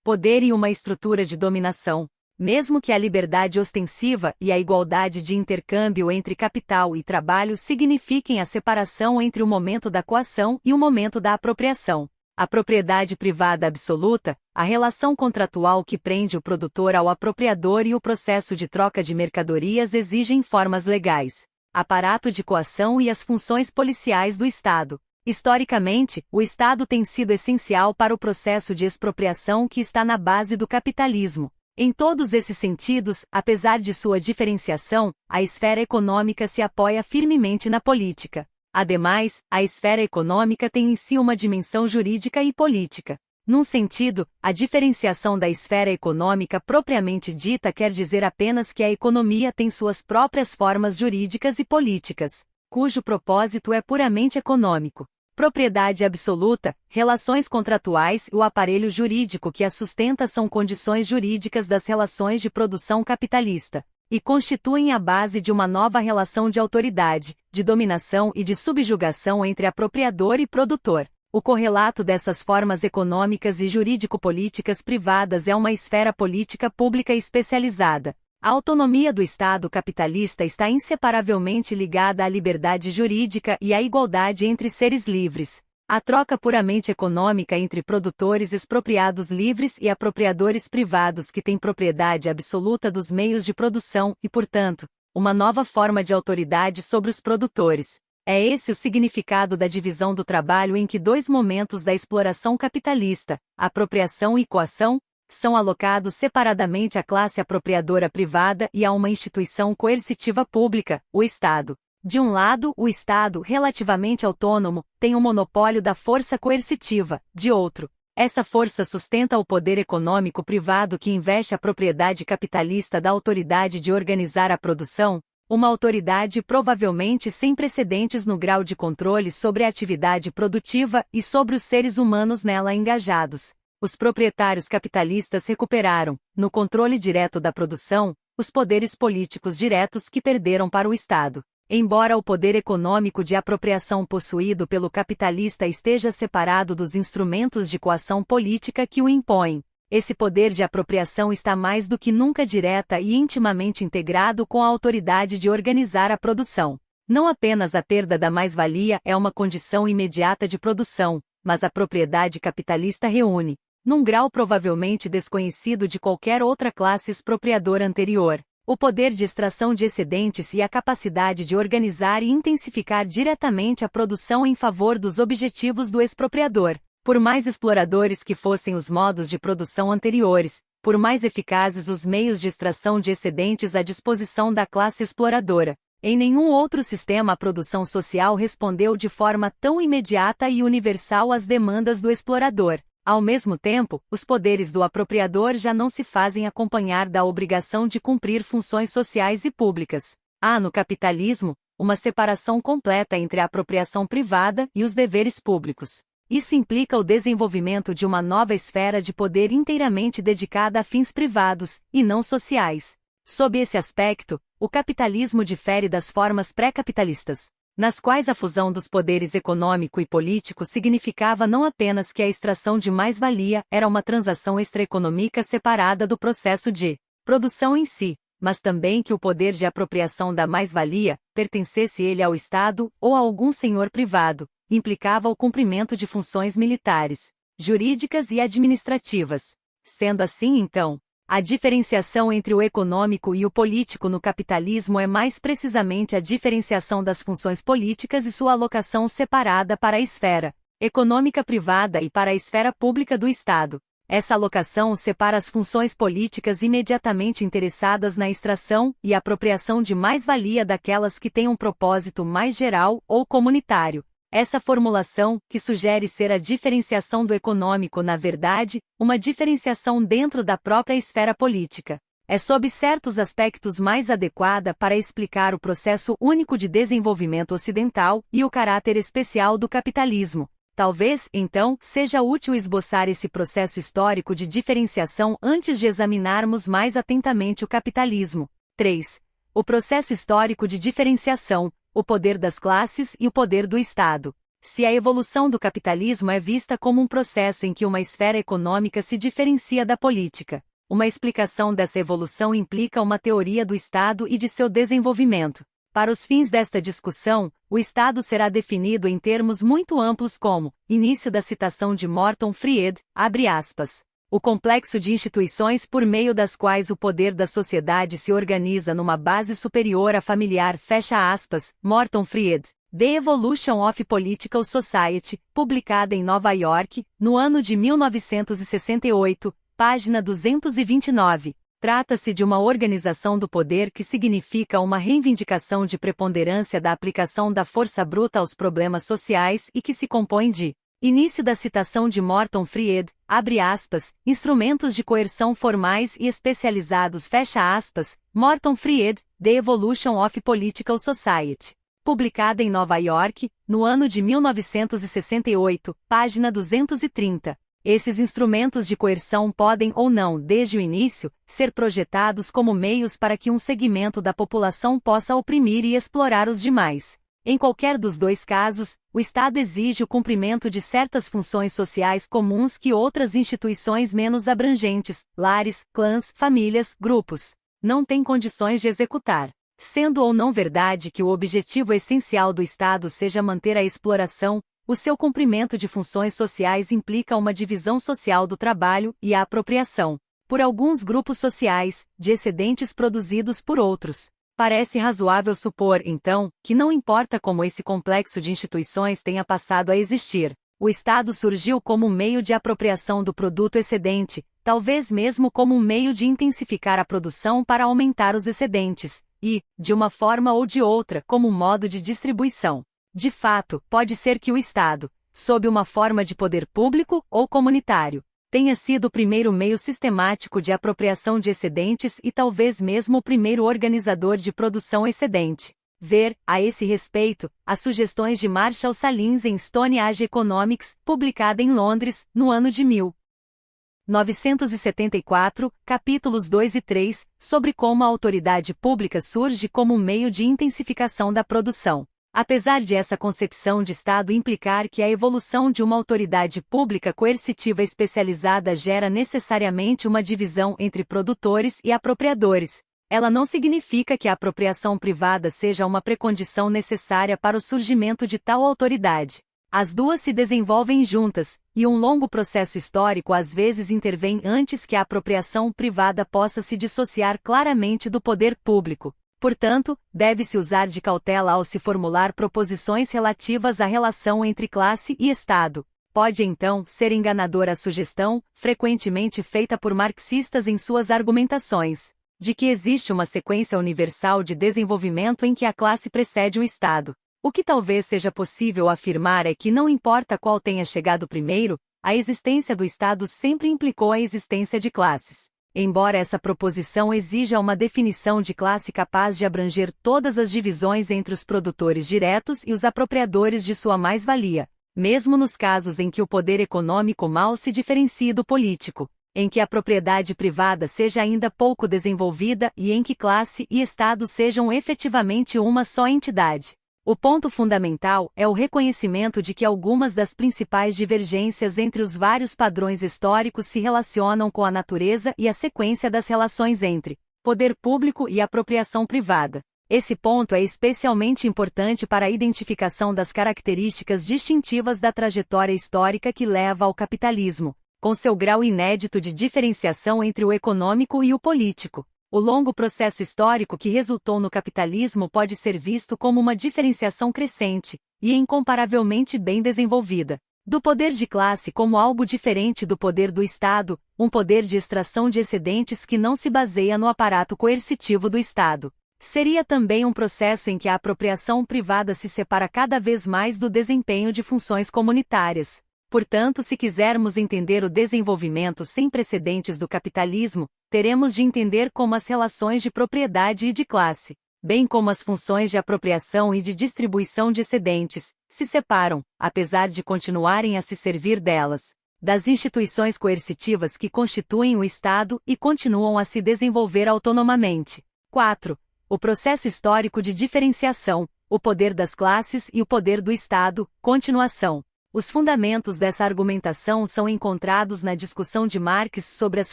poder e uma estrutura de dominação. Mesmo que a liberdade ostensiva e a igualdade de intercâmbio entre capital e trabalho signifiquem a separação entre o momento da coação e o momento da apropriação. A propriedade privada absoluta, a relação contratual que prende o produtor ao apropriador e o processo de troca de mercadorias exigem formas legais, aparato de coação e as funções policiais do Estado. Historicamente, o Estado tem sido essencial para o processo de expropriação que está na base do capitalismo. Em todos esses sentidos, apesar de sua diferenciação, a esfera econômica se apoia firmemente na política. Ademais, a esfera econômica tem em si uma dimensão jurídica e política. Num sentido, a diferenciação da esfera econômica propriamente dita quer dizer apenas que a economia tem suas próprias formas jurídicas e políticas, cujo propósito é puramente econômico. Propriedade absoluta, relações contratuais e o aparelho jurídico que a sustenta são condições jurídicas das relações de produção capitalista, e constituem a base de uma nova relação de autoridade, de dominação e de subjugação entre apropriador e produtor. O correlato dessas formas econômicas e jurídico-políticas privadas é uma esfera política pública especializada. A autonomia do Estado capitalista está inseparavelmente ligada à liberdade jurídica e à igualdade entre seres livres. A troca puramente econômica entre produtores expropriados livres e apropriadores privados que têm propriedade absoluta dos meios de produção e, portanto, uma nova forma de autoridade sobre os produtores. É esse o significado da divisão do trabalho em que dois momentos da exploração capitalista, apropriação e coação, são alocados separadamente à classe apropriadora privada e a uma instituição coercitiva pública, o Estado. De um lado, o Estado, relativamente autônomo, tem o monopólio da força coercitiva, de outro, essa força sustenta o poder econômico privado que investe a propriedade capitalista da autoridade de organizar a produção, uma autoridade provavelmente sem precedentes no grau de controle sobre a atividade produtiva e sobre os seres humanos nela engajados. Os proprietários capitalistas recuperaram, no controle direto da produção, os poderes políticos diretos que perderam para o Estado. Embora o poder econômico de apropriação possuído pelo capitalista esteja separado dos instrumentos de coação política que o impõem, esse poder de apropriação está mais do que nunca direta e intimamente integrado com a autoridade de organizar a produção. Não apenas a perda da mais-valia é uma condição imediata de produção, mas a propriedade capitalista reúne, num grau provavelmente desconhecido de qualquer outra classe expropriadora anterior, o poder de extração de excedentes e a capacidade de organizar e intensificar diretamente a produção em favor dos objetivos do expropriador. Por mais exploradores que fossem os modos de produção anteriores, por mais eficazes os meios de extração de excedentes à disposição da classe exploradora, em nenhum outro sistema a produção social respondeu de forma tão imediata e universal às demandas do explorador. Ao mesmo tempo, os poderes do apropriador já não se fazem acompanhar da obrigação de cumprir funções sociais e públicas. Há no capitalismo uma separação completa entre a apropriação privada e os deveres públicos. Isso implica o desenvolvimento de uma nova esfera de poder inteiramente dedicada a fins privados, e não sociais. Sob esse aspecto, o capitalismo difere das formas pré-capitalistas, nas quais a fusão dos poderes econômico e político significava não apenas que a extração de mais-valia era uma transação extraeconômica separada do processo de produção em si, mas também que o poder de apropriação da mais-valia, pertencesse ele ao Estado ou a algum senhor privado, implicava o cumprimento de funções militares, jurídicas e administrativas. Sendo assim, então, a diferenciação entre o econômico e o político no capitalismo é mais precisamente a diferenciação das funções políticas e sua alocação separada para a esfera econômica privada e para a esfera pública do Estado. Essa alocação separa as funções políticas imediatamente interessadas na extração e apropriação de mais-valia daquelas que têm um propósito mais geral ou comunitário. Essa formulação, que sugere ser a diferenciação do econômico na verdade, uma diferenciação dentro da própria esfera política, é sob certos aspectos mais adequada para explicar o processo único de desenvolvimento ocidental e o caráter especial do capitalismo. Talvez, então, seja útil esboçar esse processo histórico de diferenciação antes de examinarmos mais atentamente o capitalismo. 3. O processo histórico de diferenciação, o poder das classes e o poder do Estado. Se a evolução do capitalismo é vista como um processo em que uma esfera econômica se diferencia da política, uma explicação dessa evolução implica uma teoria do Estado e de seu desenvolvimento. Para os fins desta discussão, o Estado será definido em termos muito amplos como, início da citação de Morton Fried, abre aspas, o complexo de instituições por meio das quais o poder da sociedade se organiza numa base superior à familiar, fecha aspas, Morton Fried, The Evolution of Political Society, publicada em Nova York, no ano de 1968, página 229. Trata-se de uma organização do poder que significa uma reivindicação de preponderância da aplicação da força bruta aos problemas sociais e que se compõe de início da citação de Morton Fried, abre aspas, instrumentos de coerção formais e especializados, fecha aspas, Morton Fried, The Evolution of Political Society. Publicada em Nova York, no ano de 1968, página 230. Esses instrumentos de coerção podem ou não, desde o início, ser projetados como meios para que um segmento da população possa oprimir e explorar os demais. Em qualquer dos dois casos, o Estado exige o cumprimento de certas funções sociais comuns que outras instituições menos abrangentes, lares, clãs, famílias, grupos, não têm condições de executar. Sendo ou não verdade que o objetivo essencial do Estado seja manter a exploração, o seu cumprimento de funções sociais implica uma divisão social do trabalho e a apropriação, por alguns grupos sociais, de excedentes produzidos por outros. Parece razoável supor, então, que não importa como esse complexo de instituições tenha passado a existir, o Estado surgiu como um meio de apropriação do produto excedente, talvez mesmo como um meio de intensificar a produção para aumentar os excedentes, e, de uma forma ou de outra, como um modo de distribuição. De fato, pode ser que o Estado, sob uma forma de poder público ou comunitário, tenha sido o primeiro meio sistemático de apropriação de excedentes e talvez mesmo o primeiro organizador de produção excedente. Ver, a esse respeito, as sugestões de Marshall Salins em Stone Age Economics, publicada em Londres, no ano de 1974, capítulos 2 e 3, sobre como a autoridade pública surge como um meio de intensificação da produção. Apesar de essa concepção de Estado implicar que a evolução de uma autoridade pública coercitiva especializada gera necessariamente uma divisão entre produtores e apropriadores, ela não significa que a apropriação privada seja uma precondição necessária para o surgimento de tal autoridade. As duas se desenvolvem juntas, e um longo processo histórico às vezes intervém antes que a apropriação privada possa se dissociar claramente do poder público. Portanto, deve-se usar de cautela ao se formular proposições relativas à relação entre classe e Estado. Pode então ser enganadora a sugestão, frequentemente feita por marxistas em suas argumentações, de que existe uma sequência universal de desenvolvimento em que a classe precede o Estado. O que talvez seja possível afirmar é que não importa qual tenha chegado primeiro, a existência do Estado sempre implicou a existência de classes. Embora essa proposição exija uma definição de classe capaz de abranger todas as divisões entre os produtores diretos e os apropriadores de sua mais-valia, mesmo nos casos em que o poder econômico mal se diferencie do político, em que a propriedade privada seja ainda pouco desenvolvida e em que classe e Estado sejam efetivamente uma só entidade. O ponto fundamental é o reconhecimento de que algumas das principais divergências entre os vários padrões históricos se relacionam com a natureza e a sequência das relações entre poder público e apropriação privada. Esse ponto é especialmente importante para a identificação das características distintivas da trajetória histórica que leva ao capitalismo, com seu grau inédito de diferenciação entre o econômico e o político. O longo processo histórico que resultou no capitalismo pode ser visto como uma diferenciação crescente, e incomparavelmente bem desenvolvida, do poder de classe como algo diferente do poder do Estado, um poder de extração de excedentes que não se baseia no aparato coercitivo do Estado. Seria também um processo em que a apropriação privada se separa cada vez mais do desempenho de funções comunitárias. Portanto, se quisermos entender o desenvolvimento sem precedentes do capitalismo, teremos de entender como as relações de propriedade e de classe, bem como as funções de apropriação e de distribuição de excedentes, se separam, apesar de continuarem a se servir delas, das instituições coercitivas que constituem o Estado e continuam a se desenvolver autonomamente. 4. O processo histórico de diferenciação, o poder das classes e o poder do Estado, continuação. Os fundamentos dessa argumentação são encontrados na discussão de Marx sobre as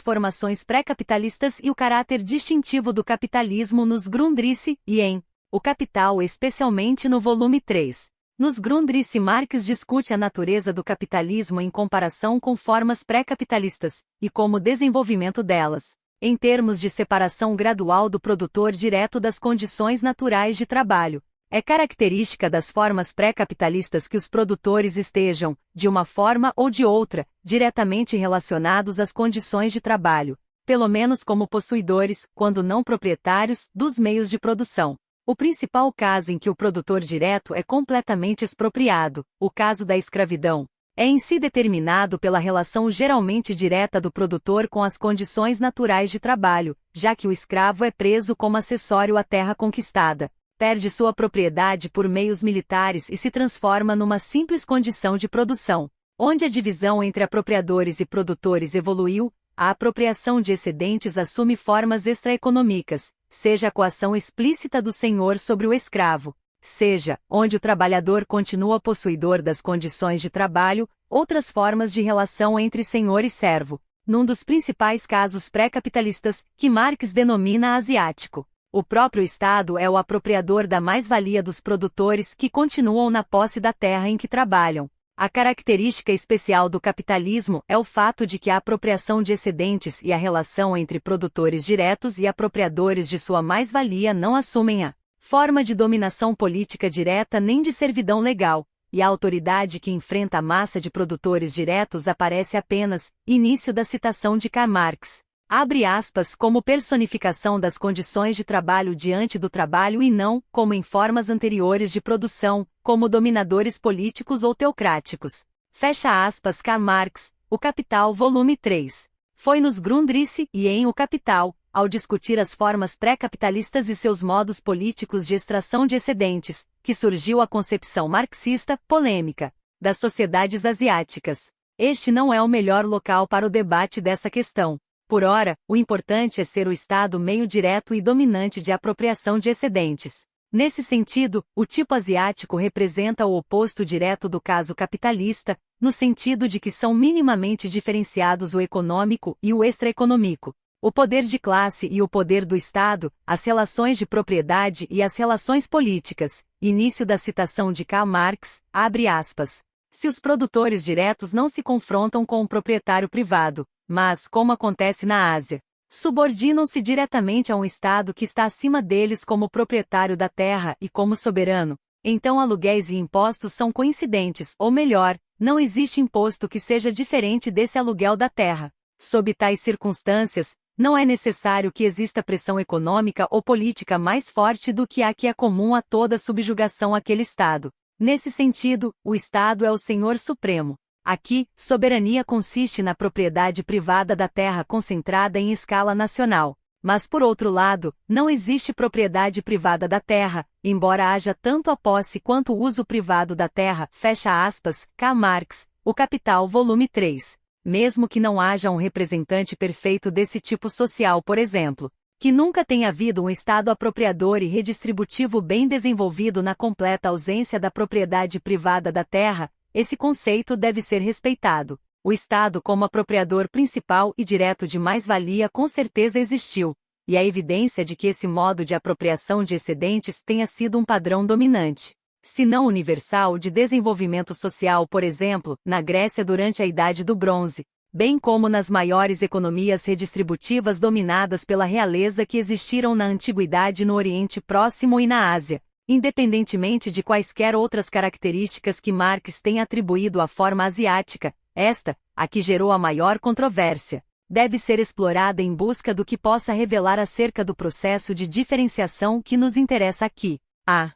formações pré-capitalistas e o caráter distintivo do capitalismo nos Grundrisse e em O Capital, especialmente no volume 3. Nos Grundrisse, Marx discute a natureza do capitalismo em comparação com formas pré-capitalistas, e como o desenvolvimento delas, em termos de separação gradual do produtor direto das condições naturais de trabalho. É característica das formas pré-capitalistas que os produtores estejam, de uma forma ou de outra, diretamente relacionados às condições de trabalho, pelo menos como possuidores, quando não proprietários, dos meios de produção. O principal caso em que o produtor direto é completamente expropriado, o caso da escravidão, é em si determinado pela relação geralmente direta do produtor com as condições naturais de trabalho, já que o escravo é preso como acessório à terra conquistada, perde sua propriedade por meios militares e se transforma numa simples condição de produção. Onde a divisão entre apropriadores e produtores evoluiu, a apropriação de excedentes assume formas extraeconômicas, seja a coação explícita do senhor sobre o escravo, seja, onde o trabalhador continua possuidor das condições de trabalho, outras formas de relação entre senhor e servo, num dos principais casos pré-capitalistas, que Marx denomina asiático. O próprio Estado é o apropriador da mais-valia dos produtores que continuam na posse da terra em que trabalham. A característica especial do capitalismo é o fato de que a apropriação de excedentes e a relação entre produtores diretos e apropriadores de sua mais-valia não assumem a forma de dominação política direta nem de servidão legal, e a autoridade que enfrenta a massa de produtores diretos aparece apenas, início da citação de Karl Marx, abre aspas, como personificação das condições de trabalho diante do trabalho e não, como em formas anteriores de produção, como dominadores políticos ou teocráticos. Fecha aspas. Karl Marx, O Capital, volume 3. Foi nos Grundrisse e em O Capital, ao discutir as formas pré-capitalistas e seus modos políticos de extração de excedentes, que surgiu a concepção marxista, polêmica, das sociedades asiáticas. Este não é o melhor local para o debate dessa questão. Por ora, o importante é ser o Estado meio direto e dominante de apropriação de excedentes. Nesse sentido, o tipo asiático representa o oposto direto do caso capitalista, no sentido de que são minimamente diferenciados o econômico e o extraeconômico, o poder de classe e o poder do Estado, as relações de propriedade e as relações políticas. Início da citação de Karl Marx, abre aspas. Se os produtores diretos não se confrontam com o proprietário privado, mas, como acontece na Ásia, subordinam-se diretamente a um Estado que está acima deles como proprietário da terra e como soberano, então aluguéis e impostos são coincidentes, ou melhor, não existe imposto que seja diferente desse aluguel da terra. Sob tais circunstâncias, não é necessário que exista pressão econômica ou política mais forte do que a que é comum a toda subjugação àquele Estado. Nesse sentido, o Estado é o Senhor Supremo. Aqui, soberania consiste na propriedade privada da terra concentrada em escala nacional. Mas por outro lado, não existe propriedade privada da terra, embora haja tanto a posse quanto o uso privado da terra. Fecha aspas. Karl Marx, O Capital, volume 3. Mesmo que não haja um representante perfeito desse tipo social, por exemplo, que nunca tenha havido um Estado apropriador e redistributivo bem desenvolvido na completa ausência da propriedade privada da terra, esse conceito deve ser respeitado. O Estado como apropriador principal e direto de mais-valia com certeza existiu, e a evidência de que esse modo de apropriação de excedentes tenha sido um padrão dominante, se não universal, de desenvolvimento social, por exemplo, na Grécia durante a Idade do Bronze, bem como nas maiores economias redistributivas dominadas pela realeza que existiram na Antiguidade no Oriente Próximo e na Ásia. Independentemente de quaisquer outras características que Marx tem atribuído à forma asiática, esta, a que gerou a maior controvérsia, deve ser explorada em busca do que possa revelar acerca do processo de diferenciação que nos interessa aqui. A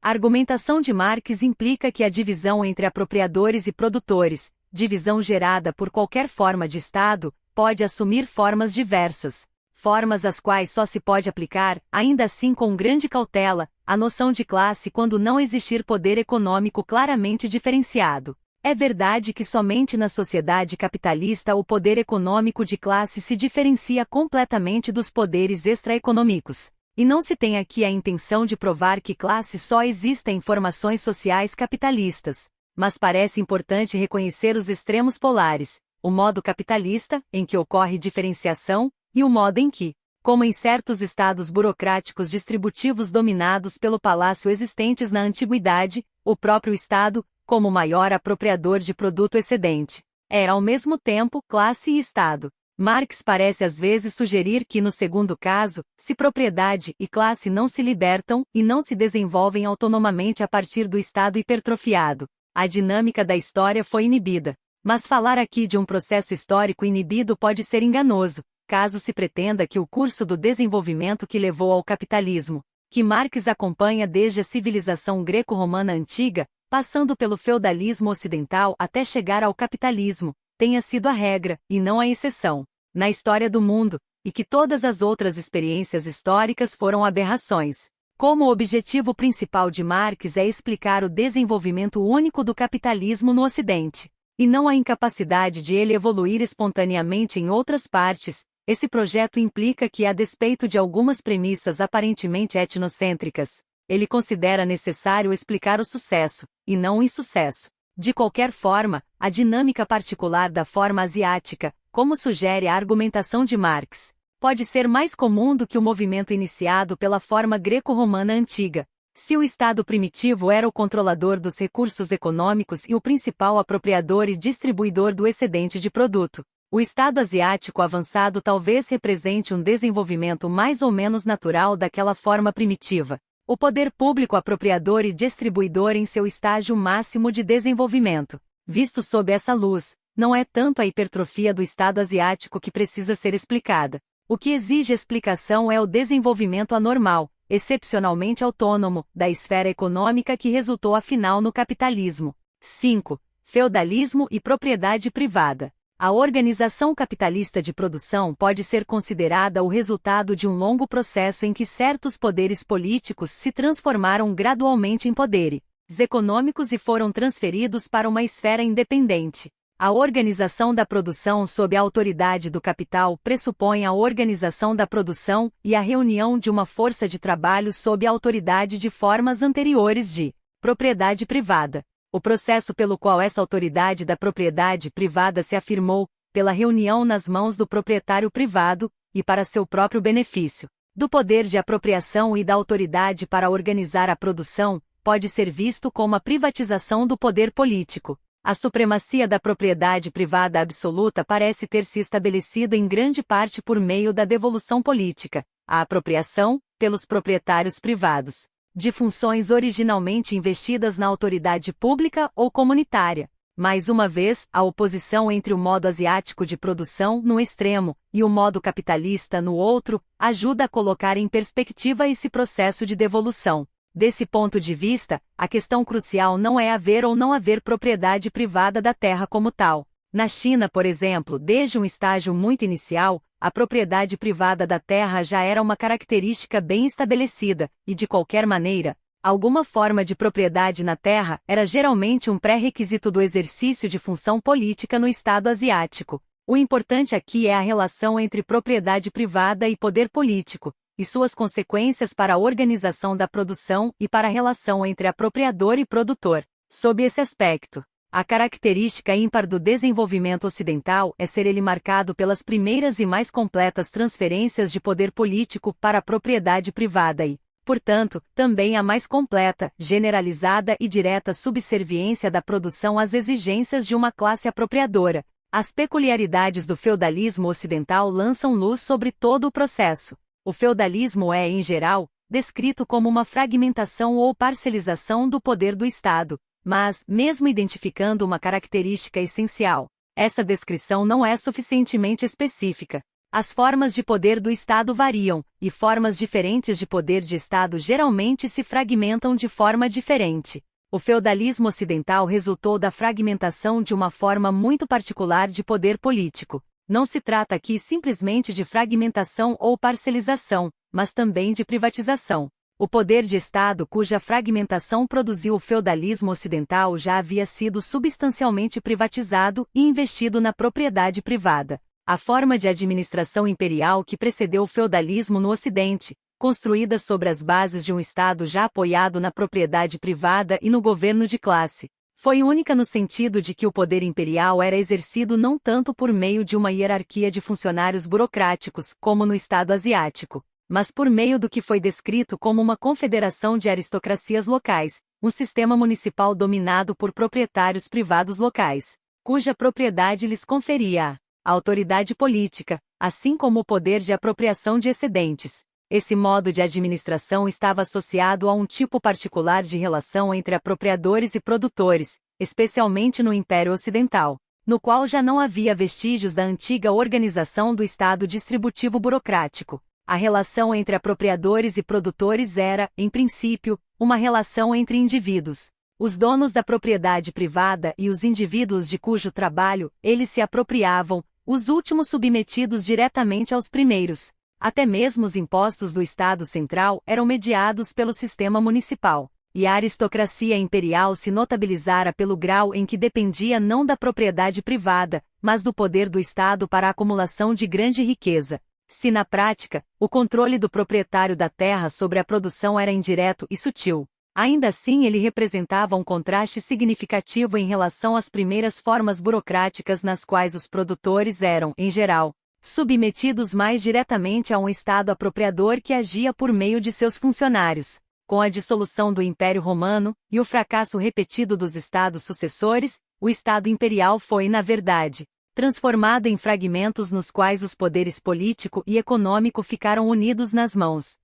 argumentação de Marx implica que a divisão entre apropriadores e produtores, divisão gerada por qualquer forma de Estado, pode assumir formas diversas, formas às quais só se pode aplicar, ainda assim com grande cautela, a noção de classe quando não existir poder econômico claramente diferenciado. É verdade que somente na sociedade capitalista o poder econômico de classe se diferencia completamente dos poderes extraeconômicos. E não se tem aqui a intenção de provar que classe só exista em formações sociais capitalistas, mas parece importante reconhecer os extremos polares, o modo capitalista, em que ocorre diferenciação, e o modo em que, como em certos estados burocráticos distributivos dominados pelo palácio existentes na antiguidade, o próprio Estado, como maior apropriador de produto excedente, era ao mesmo tempo classe e Estado. Marx parece às vezes sugerir que no segundo caso, se propriedade e classe não se libertam e não se desenvolvem autonomamente a partir do Estado hipertrofiado, a dinâmica da história foi inibida. Mas falar aqui de um processo histórico inibido pode ser enganoso, caso se pretenda que o curso do desenvolvimento que levou ao capitalismo, que Marx acompanha desde a civilização greco-romana antiga, passando pelo feudalismo ocidental até chegar ao capitalismo, tenha sido a regra, e não a exceção, na história do mundo, e que todas as outras experiências históricas foram aberrações. Como o objetivo principal de Marx é explicar o desenvolvimento único do capitalismo no Ocidente, e não a incapacidade de ele evoluir espontaneamente em outras partes, esse projeto implica que, a despeito de algumas premissas aparentemente etnocêntricas, ele considera necessário explicar o sucesso, e não o insucesso. De qualquer forma, a dinâmica particular da forma asiática, como sugere a argumentação de Marx, pode ser mais comum do que o movimento iniciado pela forma greco-romana antiga. Se o Estado primitivo era o controlador dos recursos econômicos e o principal apropriador e distribuidor do excedente de produto, o Estado asiático avançado talvez represente um desenvolvimento mais ou menos natural daquela forma primitiva. O poder público apropriador e distribuidor em seu estágio máximo de desenvolvimento. Visto sob essa luz, não é tanto a hipertrofia do Estado asiático que precisa ser explicada. O que exige explicação é o desenvolvimento anormal, excepcionalmente autônomo, da esfera econômica que resultou afinal no capitalismo. 5. Feudalismo e propriedade privada. A organização capitalista de produção pode ser considerada o resultado de um longo processo em que certos poderes políticos se transformaram gradualmente em poderes econômicos e foram transferidos para uma esfera independente. A organização da produção sob a autoridade do capital pressupõe a organização da produção e a reunião de uma força de trabalho sob a autoridade de formas anteriores de propriedade privada. O processo pelo qual essa autoridade da propriedade privada se afirmou, pela reunião nas mãos do proprietário privado, e para seu próprio benefício, do poder de apropriação e da autoridade para organizar a produção, pode ser visto como a privatização do poder político. A supremacia da propriedade privada absoluta parece ter se estabelecido em grande parte por meio da devolução política, a apropriação, pelos proprietários privados, de funções originalmente investidas na autoridade pública ou comunitária. Mais uma vez, a oposição entre o modo asiático de produção, no extremo, e o modo capitalista, no outro, ajuda a colocar em perspectiva esse processo de devolução. Desse ponto de vista, a questão crucial não é haver ou não haver propriedade privada da terra como tal. Na China, por exemplo, desde um estágio muito inicial, a propriedade privada da terra já era uma característica bem estabelecida, e de qualquer maneira, alguma forma de propriedade na terra era geralmente um pré-requisito do exercício de função política no Estado asiático. O importante aqui é a relação entre propriedade privada e poder político, e suas consequências para a organização da produção e para a relação entre apropriador e produtor. Sob esse aspecto, a característica ímpar do desenvolvimento ocidental é ser ele marcado pelas primeiras e mais completas transferências de poder político para a propriedade privada e, portanto, também a mais completa, generalizada e direta subserviência da produção às exigências de uma classe apropriadora. As peculiaridades do feudalismo ocidental lançam luz sobre todo o processo. O feudalismo é, em geral, descrito como uma fragmentação ou parcelização do poder do Estado, mas, mesmo identificando uma característica essencial, essa descrição não é suficientemente específica. As formas de poder do Estado variam, e formas diferentes de poder de Estado geralmente se fragmentam de forma diferente. O feudalismo ocidental resultou da fragmentação de uma forma muito particular de poder político. Não se trata aqui simplesmente de fragmentação ou parcelização, mas também de privatização. O poder de Estado cuja fragmentação produziu o feudalismo ocidental já havia sido substancialmente privatizado e investido na propriedade privada. A forma de administração imperial que precedeu o feudalismo no Ocidente, construída sobre as bases de um Estado já apoiado na propriedade privada e no governo de classe, foi única no sentido de que o poder imperial era exercido não tanto por meio de uma hierarquia de funcionários burocráticos, como no Estado asiático, mas por meio do que foi descrito como uma confederação de aristocracias locais, um sistema municipal dominado por proprietários privados locais, cuja propriedade lhes conferia a autoridade política, assim como o poder de apropriação de excedentes. Esse modo de administração estava associado a um tipo particular de relação entre apropriadores e produtores, especialmente no Império Ocidental. no qual já não havia vestígios da antiga organização do Estado distributivo burocrático. A relação entre apropriadores e produtores era, em princípio, uma relação entre indivíduos. Os donos da propriedade privada e os indivíduos de cujo trabalho eles se apropriavam, os últimos submetidos diretamente aos primeiros. Até mesmo os impostos do Estado Central eram mediados pelo sistema municipal. E a aristocracia imperial se notabilizara pelo grau em que dependia não da propriedade privada, mas do poder do Estado para a acumulação de grande riqueza. Se na prática, o controle do proprietário da terra sobre a produção era indireto e sutil, ainda assim ele representava um contraste significativo em relação às primeiras formas burocráticas nas quais os produtores eram, em geral, submetidos mais diretamente a um Estado apropriador que agia por meio de seus funcionários. Com a dissolução do Império Romano e o fracasso repetido dos estados sucessores, o Estado imperial foi, na verdade, transformado em fragmentos nos quais os poderes político e econômico ficaram unidos nas mãos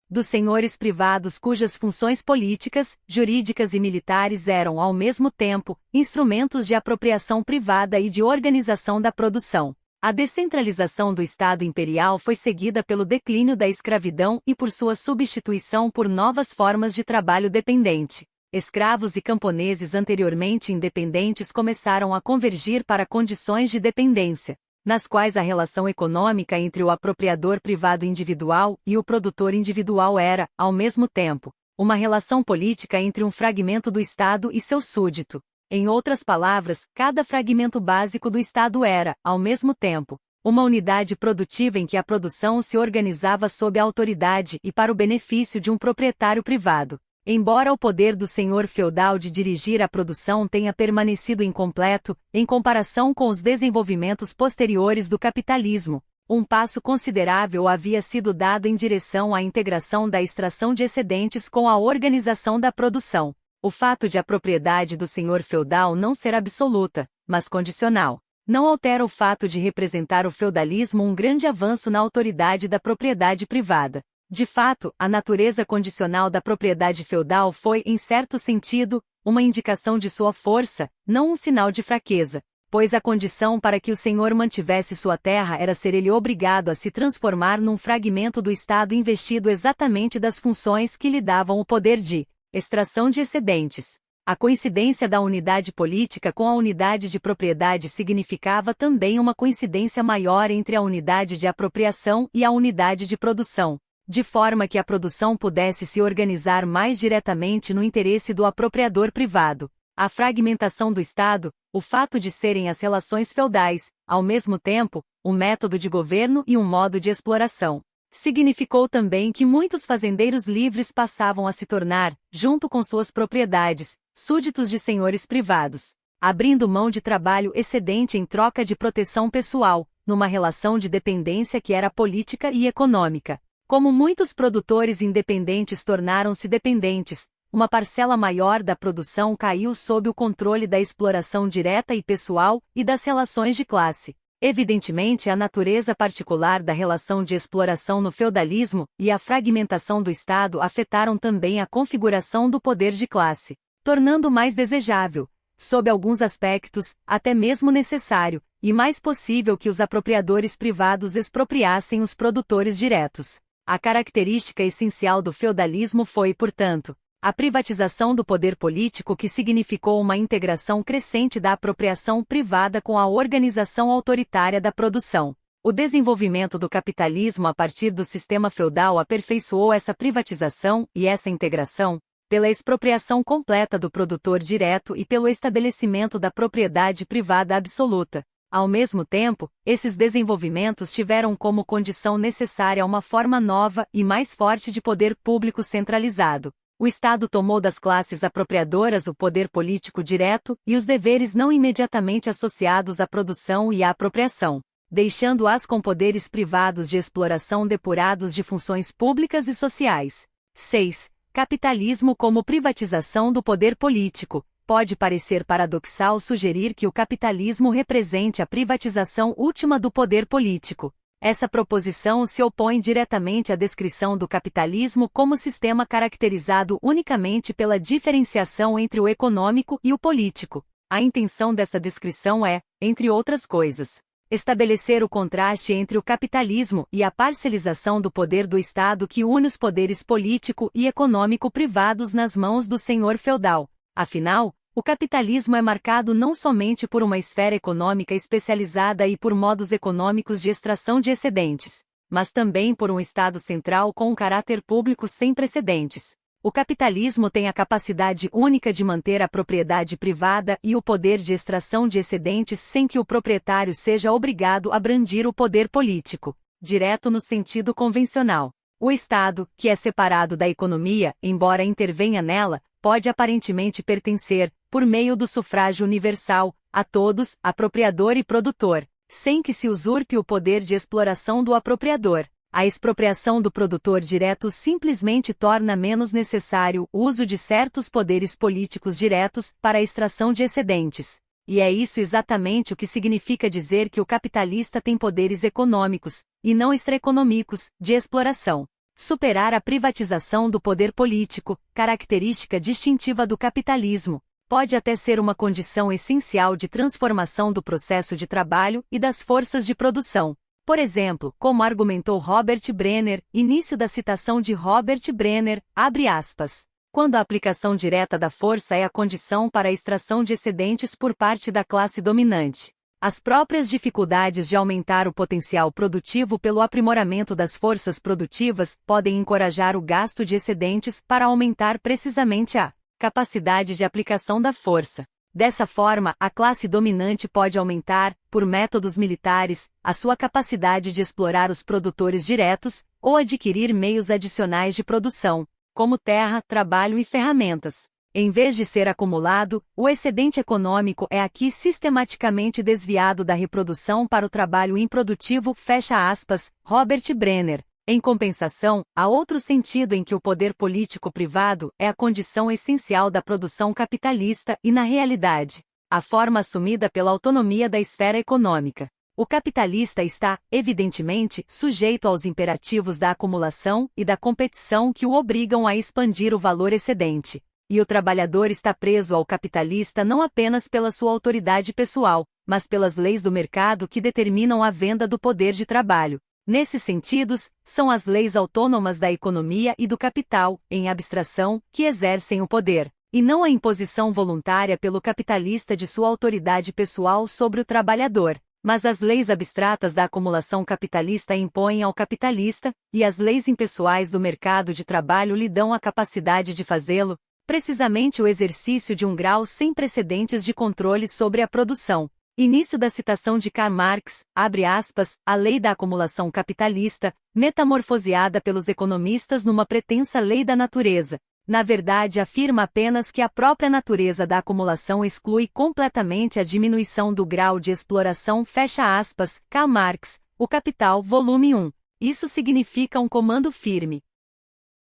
dos senhores privados cujas funções políticas, jurídicas e militares eram, ao mesmo tempo, instrumentos de apropriação privada e de organização da produção. A descentralização do Estado imperial foi seguida pelo declínio da escravidão e por sua substituição por novas formas de trabalho dependente. Escravos e camponeses anteriormente independentes começaram a convergir para condições de dependência, nas quais a relação econômica entre o apropriador privado individual e o produtor individual era, ao mesmo tempo, uma relação política entre um fragmento do Estado e seu súdito. Em outras palavras, cada fragmento básico do Estado era, ao mesmo tempo, uma unidade produtiva em que a produção se organizava sob a autoridade e para o benefício de um proprietário privado. Embora o poder do senhor feudal de dirigir a produção tenha permanecido incompleto, em comparação com os desenvolvimentos posteriores do capitalismo, um passo considerável havia sido dado em direção à integração da extração de excedentes com a organização da produção. O fato de a propriedade do senhor feudal não ser absoluta, mas condicional, não altera o fato de representar o feudalismo um grande avanço na autoridade da propriedade privada. De fato, a natureza condicional da propriedade feudal foi, em certo sentido, uma indicação de sua força, não um sinal de fraqueza, pois a condição para que o senhor mantivesse sua terra era ser ele obrigado a se transformar num fragmento do Estado investido exatamente das funções que lhe davam o poder de extração de excedentes. A coincidência da unidade política com a unidade de propriedade significava também uma coincidência maior entre a unidade de apropriação e a unidade de produção, de forma que a produção pudesse se organizar mais diretamente no interesse do apropriador privado. A fragmentação do Estado, o fato de serem as relações feudais, ao mesmo tempo, um método de governo e um modo de exploração, significou também que muitos fazendeiros livres passavam a se tornar, junto com suas propriedades, súditos de senhores privados, abrindo mão de trabalho excedente em troca de proteção pessoal, numa relação de dependência que era política e econômica. Como muitos produtores independentes tornaram-se dependentes, uma parcela maior da produção caiu sob o controle da exploração direta e pessoal e das relações de classe. Evidentemente, a natureza particular da relação de exploração no feudalismo e a fragmentação do Estado afetaram também a configuração do poder de classe, tornando mais desejável, sob alguns aspectos, até mesmo necessário, e mais possível que os apropriadores privados expropriassem os produtores diretos. A característica essencial do feudalismo foi, portanto, a privatização do poder político, que significou uma integração crescente da apropriação privada com a organização autoritária da produção. O desenvolvimento do capitalismo a partir do sistema feudal aperfeiçoou essa privatização e essa integração, pela expropriação completa do produtor direto e pelo estabelecimento da propriedade privada absoluta. Ao mesmo tempo, esses desenvolvimentos tiveram como condição necessária uma forma nova e mais forte de poder público centralizado. O Estado tomou das classes apropriadoras o poder político direto e os deveres não imediatamente associados à produção e à apropriação, deixando-as com poderes privados de exploração depurados de funções públicas e sociais. 6. Capitalismo como privatização do poder político. Pode parecer paradoxal sugerir que o capitalismo represente a privatização última do poder político. Essa proposição se opõe diretamente à descrição do capitalismo como sistema caracterizado unicamente pela diferenciação entre o econômico e o político. A intenção dessa descrição é, entre outras coisas, estabelecer o contraste entre o capitalismo e a parcelização do poder do Estado que une os poderes político e econômico privados nas mãos do senhor feudal. Afinal, o capitalismo é marcado não somente por uma esfera econômica especializada e por modos econômicos de extração de excedentes, mas também por um Estado central com um caráter público sem precedentes. O capitalismo tem a capacidade única de manter a propriedade privada e o poder de extração de excedentes sem que o proprietário seja obrigado a brandir o poder político, direto no sentido convencional. O Estado, que é separado da economia, embora intervenha nela, pode aparentemente pertencer, por meio do sufrágio universal, a todos, apropriador e produtor, sem que se usurpe o poder de exploração do apropriador. A expropriação do produtor direto simplesmente torna menos necessário o uso de certos poderes políticos diretos para a extração de excedentes. E é isso exatamente o que significa dizer que o capitalista tem poderes econômicos, e não extraeconômicos, de exploração. Superar a privatização do poder político, característica distintiva do capitalismo, pode até ser uma condição essencial de transformação do processo de trabalho e das forças de produção. Por exemplo, como argumentou Robert Brenner, início da citação de Robert Brenner, abre aspas, quando a aplicação direta da força é a condição para a extração de excedentes por parte da classe dominante. As próprias dificuldades de aumentar o potencial produtivo pelo aprimoramento das forças produtivas podem encorajar o gasto de excedentes para aumentar precisamente a capacidade de aplicação da força. Dessa forma, a classe dominante pode aumentar, por métodos militares, a sua capacidade de explorar os produtores diretos, ou adquirir meios adicionais de produção, como terra, trabalho e ferramentas. Em vez de ser acumulado, o excedente econômico é aqui sistematicamente desviado da reprodução para o trabalho improdutivo, fecha aspas, Robert Brenner. Em compensação, há outro sentido em que o poder político privado é a condição essencial da produção capitalista e, na realidade, a forma assumida pela autonomia da esfera econômica. O capitalista está, evidentemente, sujeito aos imperativos da acumulação e da competição que o obrigam a expandir o valor excedente. E o trabalhador está preso ao capitalista não apenas pela sua autoridade pessoal, mas pelas leis do mercado que determinam a venda do poder de trabalho. Nesses sentidos, são as leis autônomas da economia e do capital, em abstração, que exercem o poder, e não a imposição voluntária pelo capitalista de sua autoridade pessoal sobre o trabalhador. Mas as leis abstratas da acumulação capitalista impõem ao capitalista, e as leis impessoais do mercado de trabalho lhe dão a capacidade de fazê-lo, precisamente o exercício de um grau sem precedentes de controle sobre a produção. Início da citação de Karl Marx, abre aspas, a lei da acumulação capitalista, metamorfoseada pelos economistas numa pretensa lei da natureza, na verdade afirma apenas que a própria natureza da acumulação exclui completamente a diminuição do grau de exploração, fecha aspas, Karl Marx, O Capital, volume 1. Isso significa um comando firme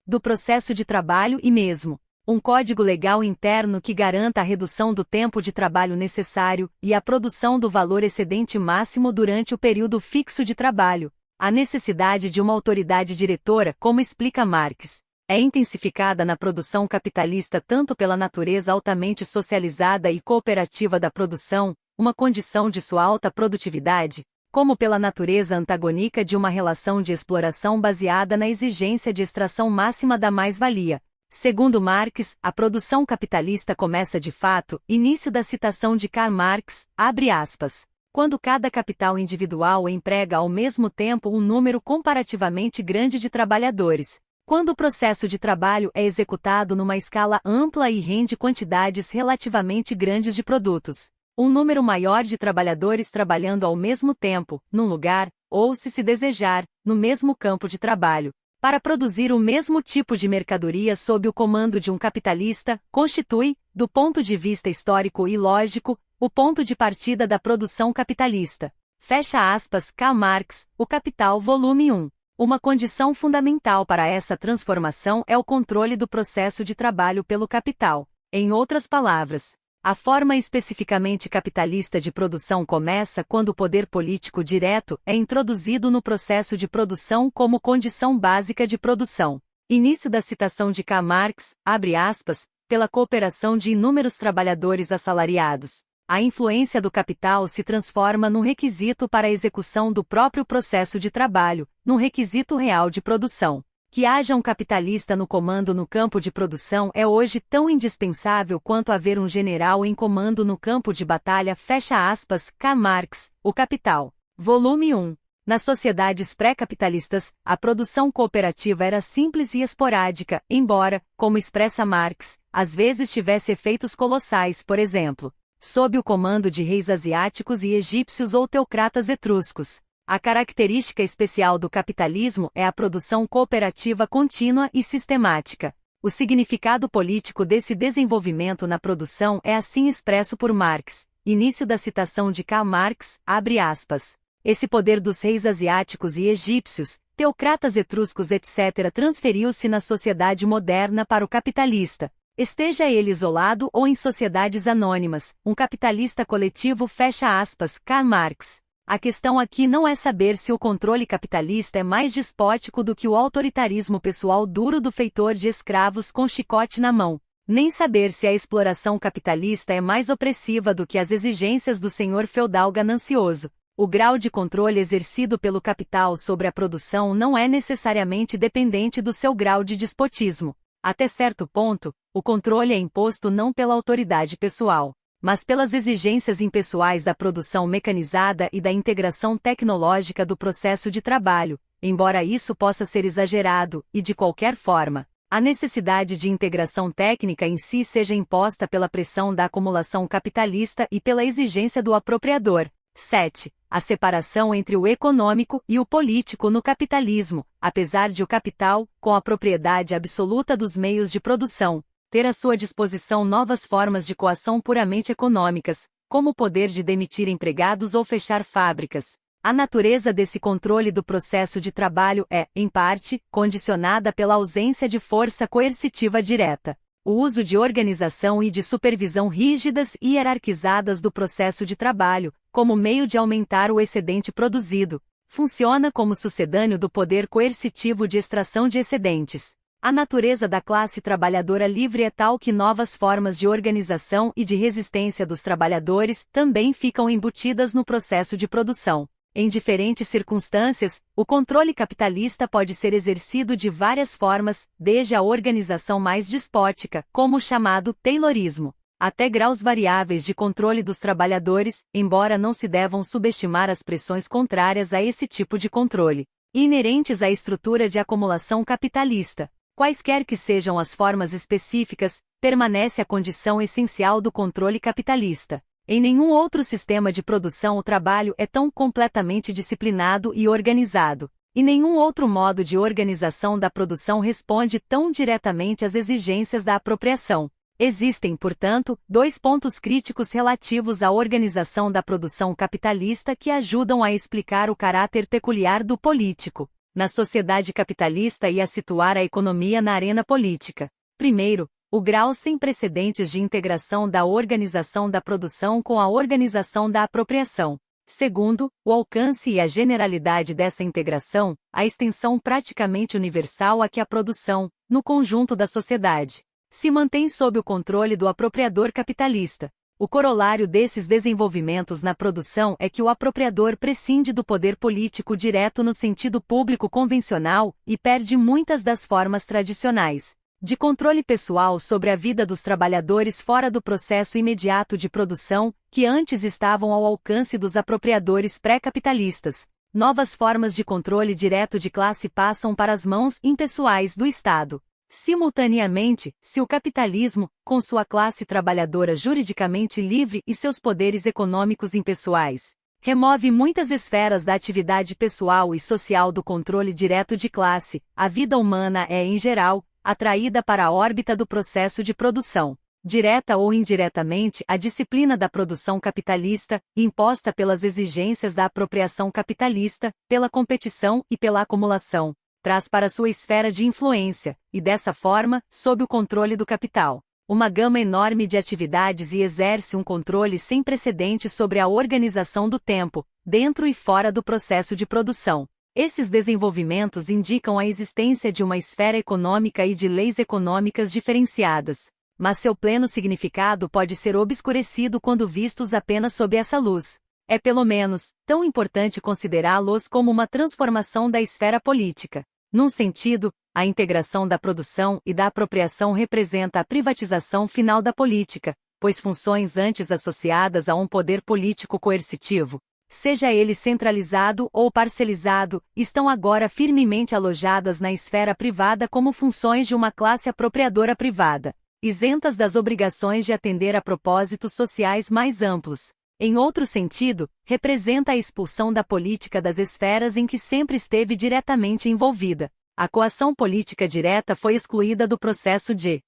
do processo de trabalho e mesmo um código legal interno que garanta a redução do tempo de trabalho necessário e a produção do valor excedente máximo durante o período fixo de trabalho. A necessidade de uma autoridade diretora, como explica Marx, é intensificada na produção capitalista tanto pela natureza altamente socializada e cooperativa da produção, uma condição de sua alta produtividade, como pela natureza antagônica de uma relação de exploração baseada na exigência de extração máxima da mais-valia. Segundo Marx, a produção capitalista começa de fato, início da citação de Karl Marx, abre aspas, quando cada capital individual emprega ao mesmo tempo um número comparativamente grande de trabalhadores, quando o processo de trabalho é executado numa escala ampla e rende quantidades relativamente grandes de produtos, um número maior de trabalhadores trabalhando ao mesmo tempo, num lugar, ou se desejar, no mesmo campo de trabalho, para produzir o mesmo tipo de mercadoria sob o comando de um capitalista, constitui, do ponto de vista histórico e lógico, o ponto de partida da produção capitalista. Fecha aspas, Karl Marx, O Capital, volume 1. Uma condição fundamental para essa transformação é o controle do processo de trabalho pelo capital. Em outras palavras, a forma especificamente capitalista de produção começa quando o poder político direto é introduzido no processo de produção como condição básica de produção. Início da citação de Karl Marx, abre aspas, pela cooperação de inúmeros trabalhadores assalariados, A influência do capital se transforma num requisito para a execução do próprio processo de trabalho, num requisito real de produção. Que haja um capitalista no comando no campo de produção é hoje tão indispensável quanto haver um general em comando no campo de batalha. Fecha aspas, Karl Marx, O Capital. Volume 1. Nas sociedades pré-capitalistas, a produção cooperativa era simples e esporádica, embora, como expressa Marx, às vezes tivesse efeitos colossais, por exemplo, sob o comando de reis asiáticos e egípcios ou teocratas etruscos. A característica especial do capitalismo é a produção cooperativa contínua e sistemática. O significado político desse desenvolvimento na produção é assim expresso por Marx. Início da citação de Karl Marx, abre aspas. Esse poder dos reis asiáticos e egípcios, teocratas etruscos etc. transferiu-se na sociedade moderna para o capitalista. Esteja ele isolado ou em sociedades anônimas, um capitalista coletivo fecha aspas, Karl Marx. A questão aqui não é saber se o controle capitalista é mais despótico do que o autoritarismo pessoal duro do feitor de escravos com chicote na mão, nem saber se a exploração capitalista é mais opressiva do que as exigências do senhor feudal ganancioso. O grau de controle exercido pelo capital sobre a produção não é necessariamente dependente do seu grau de despotismo. Até certo ponto, o controle é imposto não pela autoridade pessoal, mas pelas exigências impessoais da produção mecanizada e da integração tecnológica do processo de trabalho, embora isso possa ser exagerado, e de qualquer forma, a necessidade de integração técnica em si seja imposta pela pressão da acumulação capitalista e pela exigência do apropriador. 7. A separação entre o econômico e o político no capitalismo, apesar de o capital, com a propriedade absoluta dos meios de produção, ter à sua disposição novas formas de coação puramente econômicas, como o poder de demitir empregados ou fechar fábricas. A natureza desse controle do processo de trabalho é, em parte, condicionada pela ausência de força coercitiva direta. O uso de organização e de supervisão rígidas e hierarquizadas do processo de trabalho, como meio de aumentar o excedente produzido, funciona como sucedâneo do poder coercitivo de extração de excedentes. A natureza da classe trabalhadora livre é tal que novas formas de organização e de resistência dos trabalhadores também ficam embutidas no processo de produção. Em diferentes circunstâncias, o controle capitalista pode ser exercido de várias formas, desde a organização mais despótica, como o chamado Taylorismo, até graus variáveis de controle dos trabalhadores, embora não se devam subestimar as pressões contrárias a esse tipo de controle, inerentes à estrutura de acumulação capitalista. Quaisquer que sejam as formas específicas, permanece a condição essencial do controle capitalista. Em nenhum outro sistema de produção o trabalho é tão completamente disciplinado e organizado, e nenhum outro modo de organização da produção responde tão diretamente às exigências da apropriação. Existem, portanto, dois pontos críticos relativos à organização da produção capitalista que ajudam a explicar o caráter peculiar do político na sociedade capitalista e a situar a economia na arena política. Primeiro, o grau sem precedentes de integração da organização da produção com a organização da apropriação. Segundo, o alcance e a generalidade dessa integração, a extensão praticamente universal a que a produção, no conjunto da sociedade, se mantém sob o controle do apropriador capitalista. O corolário desses desenvolvimentos na produção é que o apropriador prescinde do poder político direto no sentido público convencional e perde muitas das formas tradicionais de controle pessoal sobre a vida dos trabalhadores fora do processo imediato de produção, que antes estavam ao alcance dos apropriadores pré-capitalistas. Novas formas de controle direto de classe passam para as mãos impessoais do Estado. Simultaneamente, se o capitalismo, com sua classe trabalhadora juridicamente livre e seus poderes econômicos impessoais, remove muitas esferas da atividade pessoal e social do controle direto de classe, a vida humana é, em geral, atraída para a órbita do processo de produção. Direta ou indiretamente, a disciplina da produção capitalista, imposta pelas exigências da apropriação capitalista, pela competição e pela acumulação, traz para sua esfera de influência, e dessa forma, sob o controle do capital, uma gama enorme de atividades e exerce um controle sem precedentes sobre a organização do tempo, dentro e fora do processo de produção. Esses desenvolvimentos indicam a existência de uma esfera econômica e de leis econômicas diferenciadas. mas seu pleno significado pode ser obscurecido quando vistos apenas sob essa luz. É pelo menos tão importante considerá-los como uma transformação da esfera política. Num sentido, a integração da produção e da apropriação representa a privatização final da política, pois funções antes associadas a um poder político coercitivo, seja ele centralizado ou parcelizado, estão agora firmemente alojadas na esfera privada como funções de uma classe apropriadora privada, isentas das obrigações de atender a propósitos sociais mais amplos. Em outro sentido, representa a expulsão da política das esferas em que sempre esteve diretamente envolvida. A coação política direta foi excluída do processo de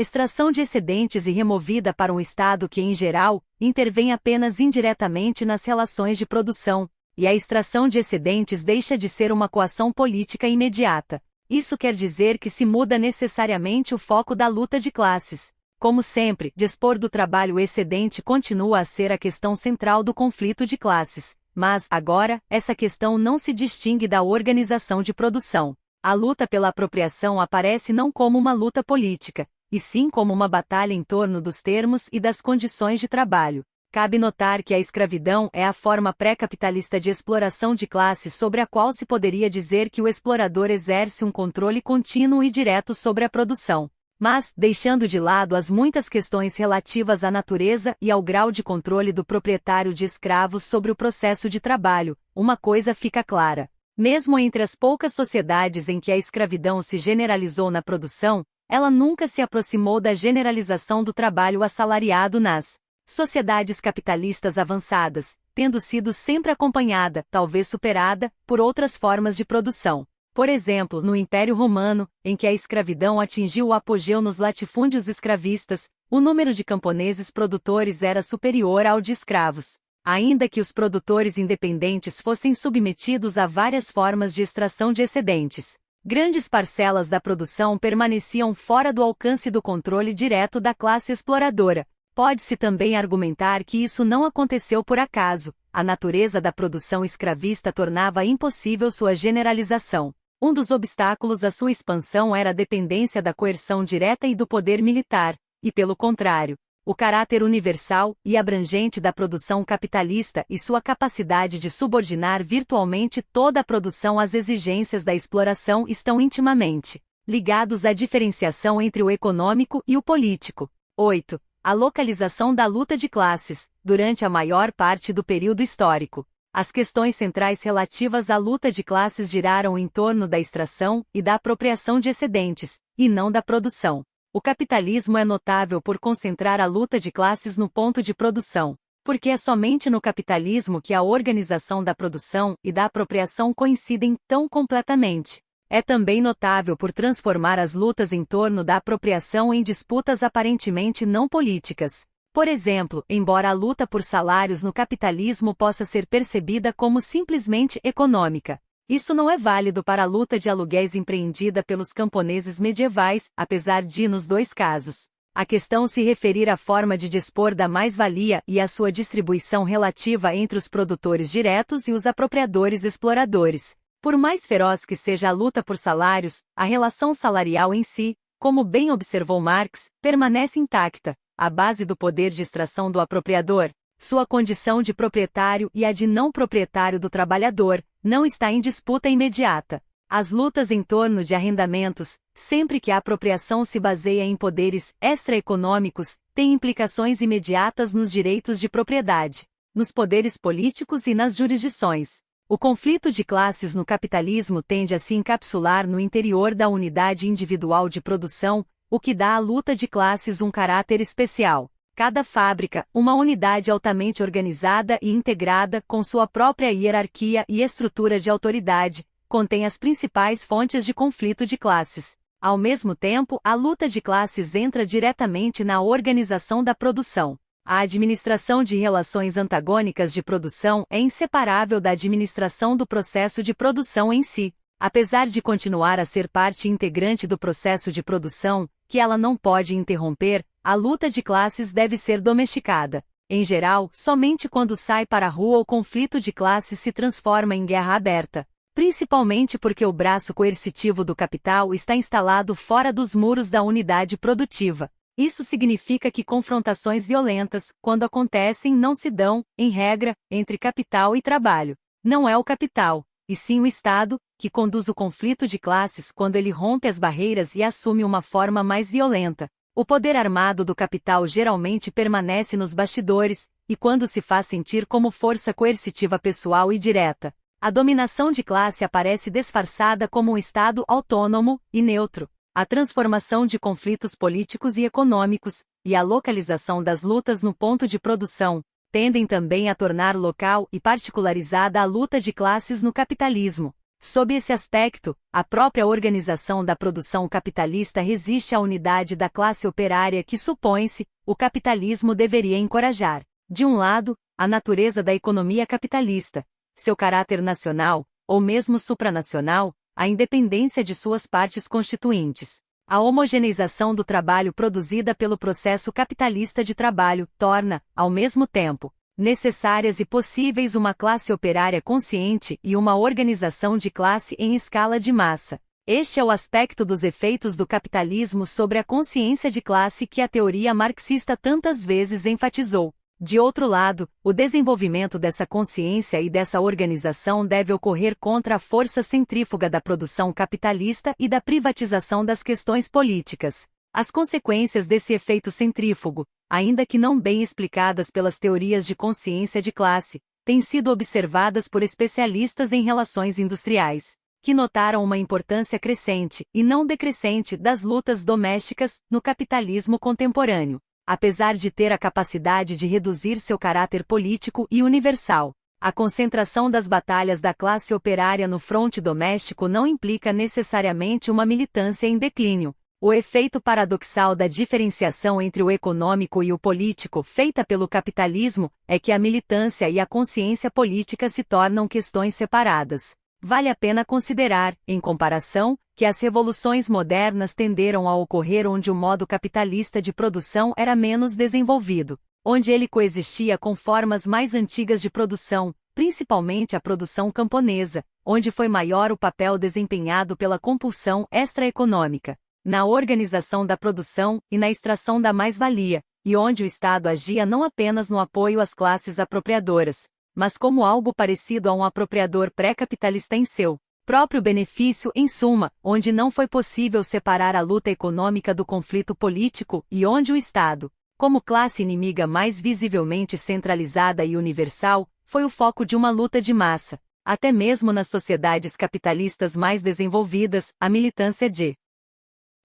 extração de excedentes e removida para um Estado que, em geral, intervém apenas indiretamente nas relações de produção, e a extração de excedentes deixa de ser uma coação política imediata. Isso quer dizer que se muda necessariamente o foco da luta de classes. Como sempre, dispor do trabalho excedente continua a ser a questão central do conflito de classes, mas, agora, essa questão não se distingue da organização de produção. A luta pela apropriação aparece não como uma luta política, e sim como uma batalha em torno dos termos e das condições de trabalho. Cabe notar que a escravidão é a forma pré-capitalista de exploração de classe sobre a qual se poderia dizer que o explorador exerce um controle contínuo e direto sobre a produção. Mas, deixando de lado as muitas questões relativas à natureza e ao grau de controle do proprietário de escravos sobre o processo de trabalho, uma coisa fica clara. Mesmo entre as poucas sociedades em que a escravidão se generalizou na produção, ela nunca se aproximou da generalização do trabalho assalariado nas sociedades capitalistas avançadas, tendo sido sempre acompanhada, talvez superada, por outras formas de produção. Por exemplo, no Império Romano, em que a escravidão atingiu o apogeu nos latifúndios escravistas, o número de camponeses produtores era superior ao de escravos. Ainda que os produtores independentes fossem submetidos a várias formas de extração de excedentes, grandes parcelas da produção permaneciam fora do alcance do controle direto da classe exploradora. Pode-se também argumentar que isso não aconteceu por acaso. A natureza da produção escravista tornava impossível sua generalização. Um dos obstáculos à sua expansão era a dependência da coerção direta e do poder militar, e pelo contrário, o caráter universal e abrangente da produção capitalista e sua capacidade de subordinar virtualmente toda a produção às exigências da exploração estão intimamente ligados à diferenciação entre o econômico e o político. 8. A localização da luta de classes, durante a maior parte do período histórico. As questões centrais relativas à luta de classes giraram em torno da extração e da apropriação de excedentes, e não da produção. O capitalismo é notável por concentrar a luta de classes no ponto de produção, porque é somente no capitalismo que a organização da produção e da apropriação coincidem tão completamente. É também notável por transformar as lutas em torno da apropriação em disputas aparentemente não políticas. Por exemplo, embora a luta por salários no capitalismo possa ser percebida como simplesmente econômica, isso não é válido para a luta de aluguéis empreendida pelos camponeses medievais, apesar de, nos dois casos, a questão se referir à forma de dispor da mais-valia e à sua distribuição relativa entre os produtores diretos e os apropriadores exploradores. Por mais feroz que seja a luta por salários, a relação salarial em si, como bem observou Marx, permanece intacta. A base do poder de extração do apropriador, sua condição de proprietário e a de não proprietário do trabalhador, não está em disputa imediata. As lutas em torno de arrendamentos, sempre que a apropriação se baseia em poderes extraeconômicos, têm implicações imediatas nos direitos de propriedade, nos poderes políticos e nas jurisdições. O conflito de classes no capitalismo tende a se encapsular no interior da unidade individual de produção, o que dá à luta de classes um caráter especial. Cada fábrica, uma unidade altamente organizada e integrada com sua própria hierarquia e estrutura de autoridade, contém as principais fontes de conflito de classes. Ao mesmo tempo, a luta de classes entra diretamente na organização da produção. A administração de relações antagônicas de produção é inseparável da administração do processo de produção em si. Apesar de continuar a ser parte integrante do processo de produção, que ela não pode interromper, a luta de classes deve ser domesticada. Em geral, somente quando sai para a rua o conflito de classes se transforma em guerra aberta. Principalmente porque o braço coercitivo do capital está instalado fora dos muros da unidade produtiva. Isso significa que confrontações violentas, quando acontecem, não se dão, em regra, entre capital e trabalho. Não é o capital, e sim o Estado, que conduz o conflito de classes quando ele rompe as barreiras e assume uma forma mais violenta. O poder armado do capital geralmente permanece nos bastidores, e quando se faz sentir como força coercitiva pessoal e direta. A dominação de classe aparece disfarçada como um Estado autônomo e neutro. A transformação de conflitos políticos e econômicos, e a localização das lutas no ponto de produção, tendem também a tornar local e particularizada a luta de classes no capitalismo. Sob esse aspecto, a própria organização da produção capitalista resiste à unidade da classe operária que, supõe-se, o capitalismo deveria encorajar. De um lado, a natureza da economia capitalista, seu caráter nacional, ou mesmo supranacional, a independência de suas partes constituintes. A homogeneização do trabalho produzida pelo processo capitalista de trabalho torna, ao mesmo tempo, necessárias e possíveis uma classe operária consciente e uma organização de classe em escala de massa. Este é o aspecto dos efeitos do capitalismo sobre a consciência de classe que a teoria marxista tantas vezes enfatizou. De outro lado, o desenvolvimento dessa consciência e dessa organização deve ocorrer contra a força centrífuga da produção capitalista e da privatização das questões políticas. As consequências desse efeito centrífugo, ainda que não bem explicadas pelas teorias de consciência de classe, têm sido observadas por especialistas em relações industriais, que notaram uma importância crescente, e não decrescente, das lutas domésticas no capitalismo contemporâneo. Apesar de ter a capacidade de reduzir seu caráter político e universal, a concentração das batalhas da classe operária no fronte doméstico não implica necessariamente uma militância em declínio. O efeito paradoxal da diferenciação entre o econômico e o político feita pelo capitalismo é que a militância e a consciência política se tornam questões separadas. Vale a pena considerar, em comparação, que as revoluções modernas tenderam a ocorrer onde o modo capitalista de produção era menos desenvolvido, onde ele coexistia com formas mais antigas de produção, principalmente a produção camponesa, onde foi maior o papel desempenhado pela compulsão extraeconômica, na organização da produção e na extração da mais-valia, e onde o Estado agia não apenas no apoio às classes apropriadoras, mas como algo parecido a um apropriador pré-capitalista em seu próprio benefício, em suma, onde não foi possível separar a luta econômica do conflito político e onde o Estado, como classe inimiga mais visivelmente centralizada e universal, foi o foco de uma luta de massa. Até mesmo nas sociedades capitalistas mais desenvolvidas, a militância de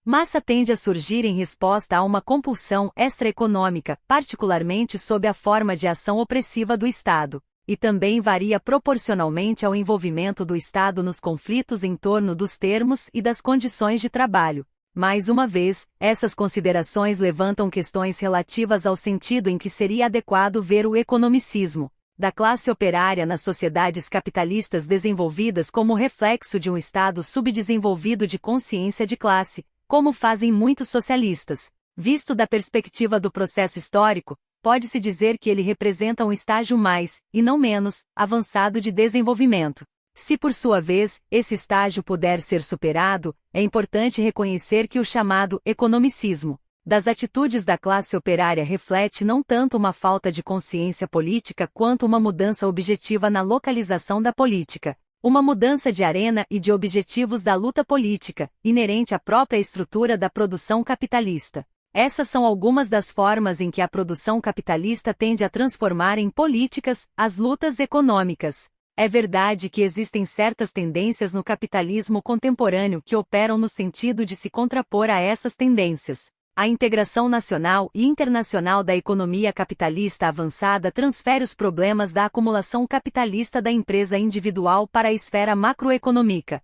massa tende a surgir em resposta a uma compulsão extraeconômica, particularmente sob a forma de ação opressiva do Estado, e também varia proporcionalmente ao envolvimento do Estado nos conflitos em torno dos termos e das condições de trabalho. Mais uma vez, essas considerações levantam questões relativas ao sentido em que seria adequado ver o economicismo da classe operária nas sociedades capitalistas desenvolvidas como reflexo de um Estado subdesenvolvido de consciência de classe, como fazem muitos socialistas. Visto da perspectiva do processo histórico, pode-se dizer que ele representa um estágio mais, e não menos, avançado de desenvolvimento. Se por sua vez, esse estágio puder ser superado, é importante reconhecer que o chamado economicismo das atitudes da classe operária reflete não tanto uma falta de consciência política quanto uma mudança objetiva na localização da política. Uma mudança de arena e de objetivos da luta política, inerente à própria estrutura da produção capitalista. Essas são algumas das formas em que a produção capitalista tende a transformar em políticas as lutas econômicas. É verdade que existem certas tendências no capitalismo contemporâneo que operam no sentido de se contrapor a essas tendências. A integração nacional e internacional da economia capitalista avançada transfere os problemas da acumulação capitalista da empresa individual para a esfera macroeconômica.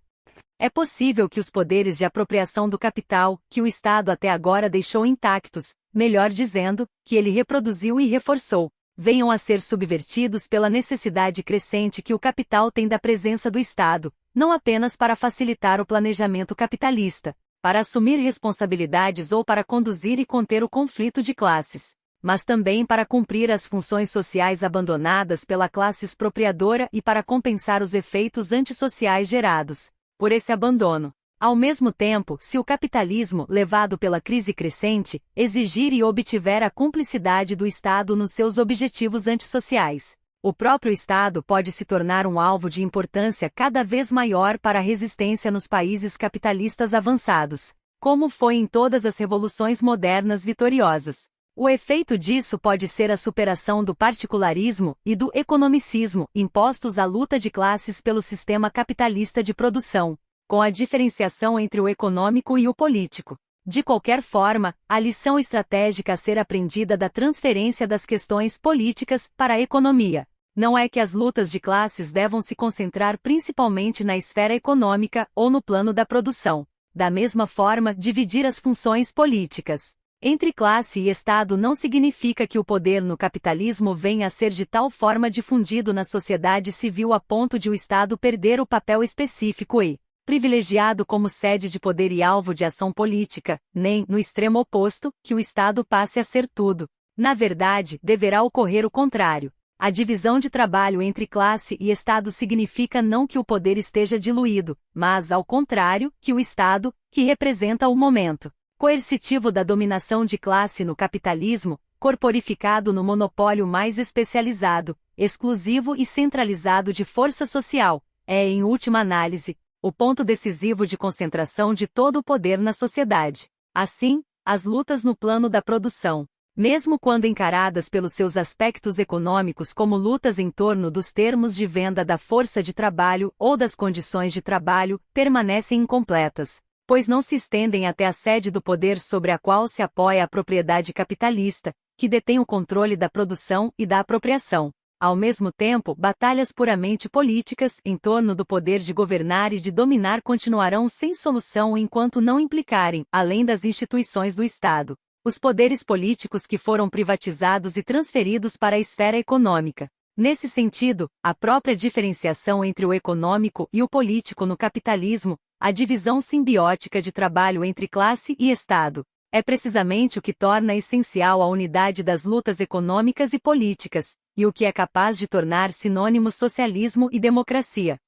É possível que os poderes de apropriação do capital, que o Estado até agora deixou intactos, melhor dizendo, que ele reproduziu e reforçou, venham a ser subvertidos pela necessidade crescente que o capital tem da presença do Estado, não apenas para facilitar o planejamento capitalista, para assumir responsabilidades ou para conduzir e conter o conflito de classes, mas também para cumprir as funções sociais abandonadas pela classe expropriadora e para compensar os efeitos antissociais gerados por esse abandono. Ao mesmo tempo, se o capitalismo, levado pela crise crescente, exigir e obtiver a cumplicidade do Estado nos seus objetivos antissociais, o próprio Estado pode se tornar um alvo de importância cada vez maior para a resistência nos países capitalistas avançados, como foi em todas as revoluções modernas vitoriosas. O efeito disso pode ser a superação do particularismo e do economicismo impostos à luta de classes pelo sistema capitalista de produção, com a diferenciação entre o econômico e o político. De qualquer forma, a lição estratégica a ser aprendida da transferência das questões políticas para a economia não é que as lutas de classes devam se concentrar principalmente na esfera econômica ou no plano da produção. Da mesma forma, dividir as funções políticas entre classe e Estado não significa que o poder no capitalismo venha a ser de tal forma difundido na sociedade civil a ponto de o Estado perder o papel específico e privilegiado como sede de poder e alvo de ação política, nem, no extremo oposto, que o Estado passe a ser tudo. Na verdade, deverá ocorrer o contrário. A divisão de trabalho entre classe e Estado significa não que o poder esteja diluído, mas, ao contrário, que o Estado, que representa o momento coercitivo da dominação de classe no capitalismo, corporificado no monopólio mais especializado, exclusivo e centralizado de força social, é, em última análise, o ponto decisivo de concentração de todo o poder na sociedade. Assim, as lutas no plano da produção, mesmo quando encaradas pelos seus aspectos econômicos como lutas em torno dos termos de venda da força de trabalho ou das condições de trabalho, permanecem incompletas, pois não se estendem até a sede do poder sobre a qual se apoia a propriedade capitalista, que detém o controle da produção e da apropriação. Ao mesmo tempo, batalhas puramente políticas em torno do poder de governar e de dominar continuarão sem solução enquanto não implicarem, além das instituições do Estado, os poderes políticos que foram privatizados e transferidos para a esfera econômica. Nesse sentido, a própria diferenciação entre o econômico e o político no capitalismo, a divisão simbiótica de trabalho entre classe e Estado, é precisamente o que torna essencial a unidade das lutas econômicas e políticas, e o que é capaz de tornar sinônimos socialismo e democracia.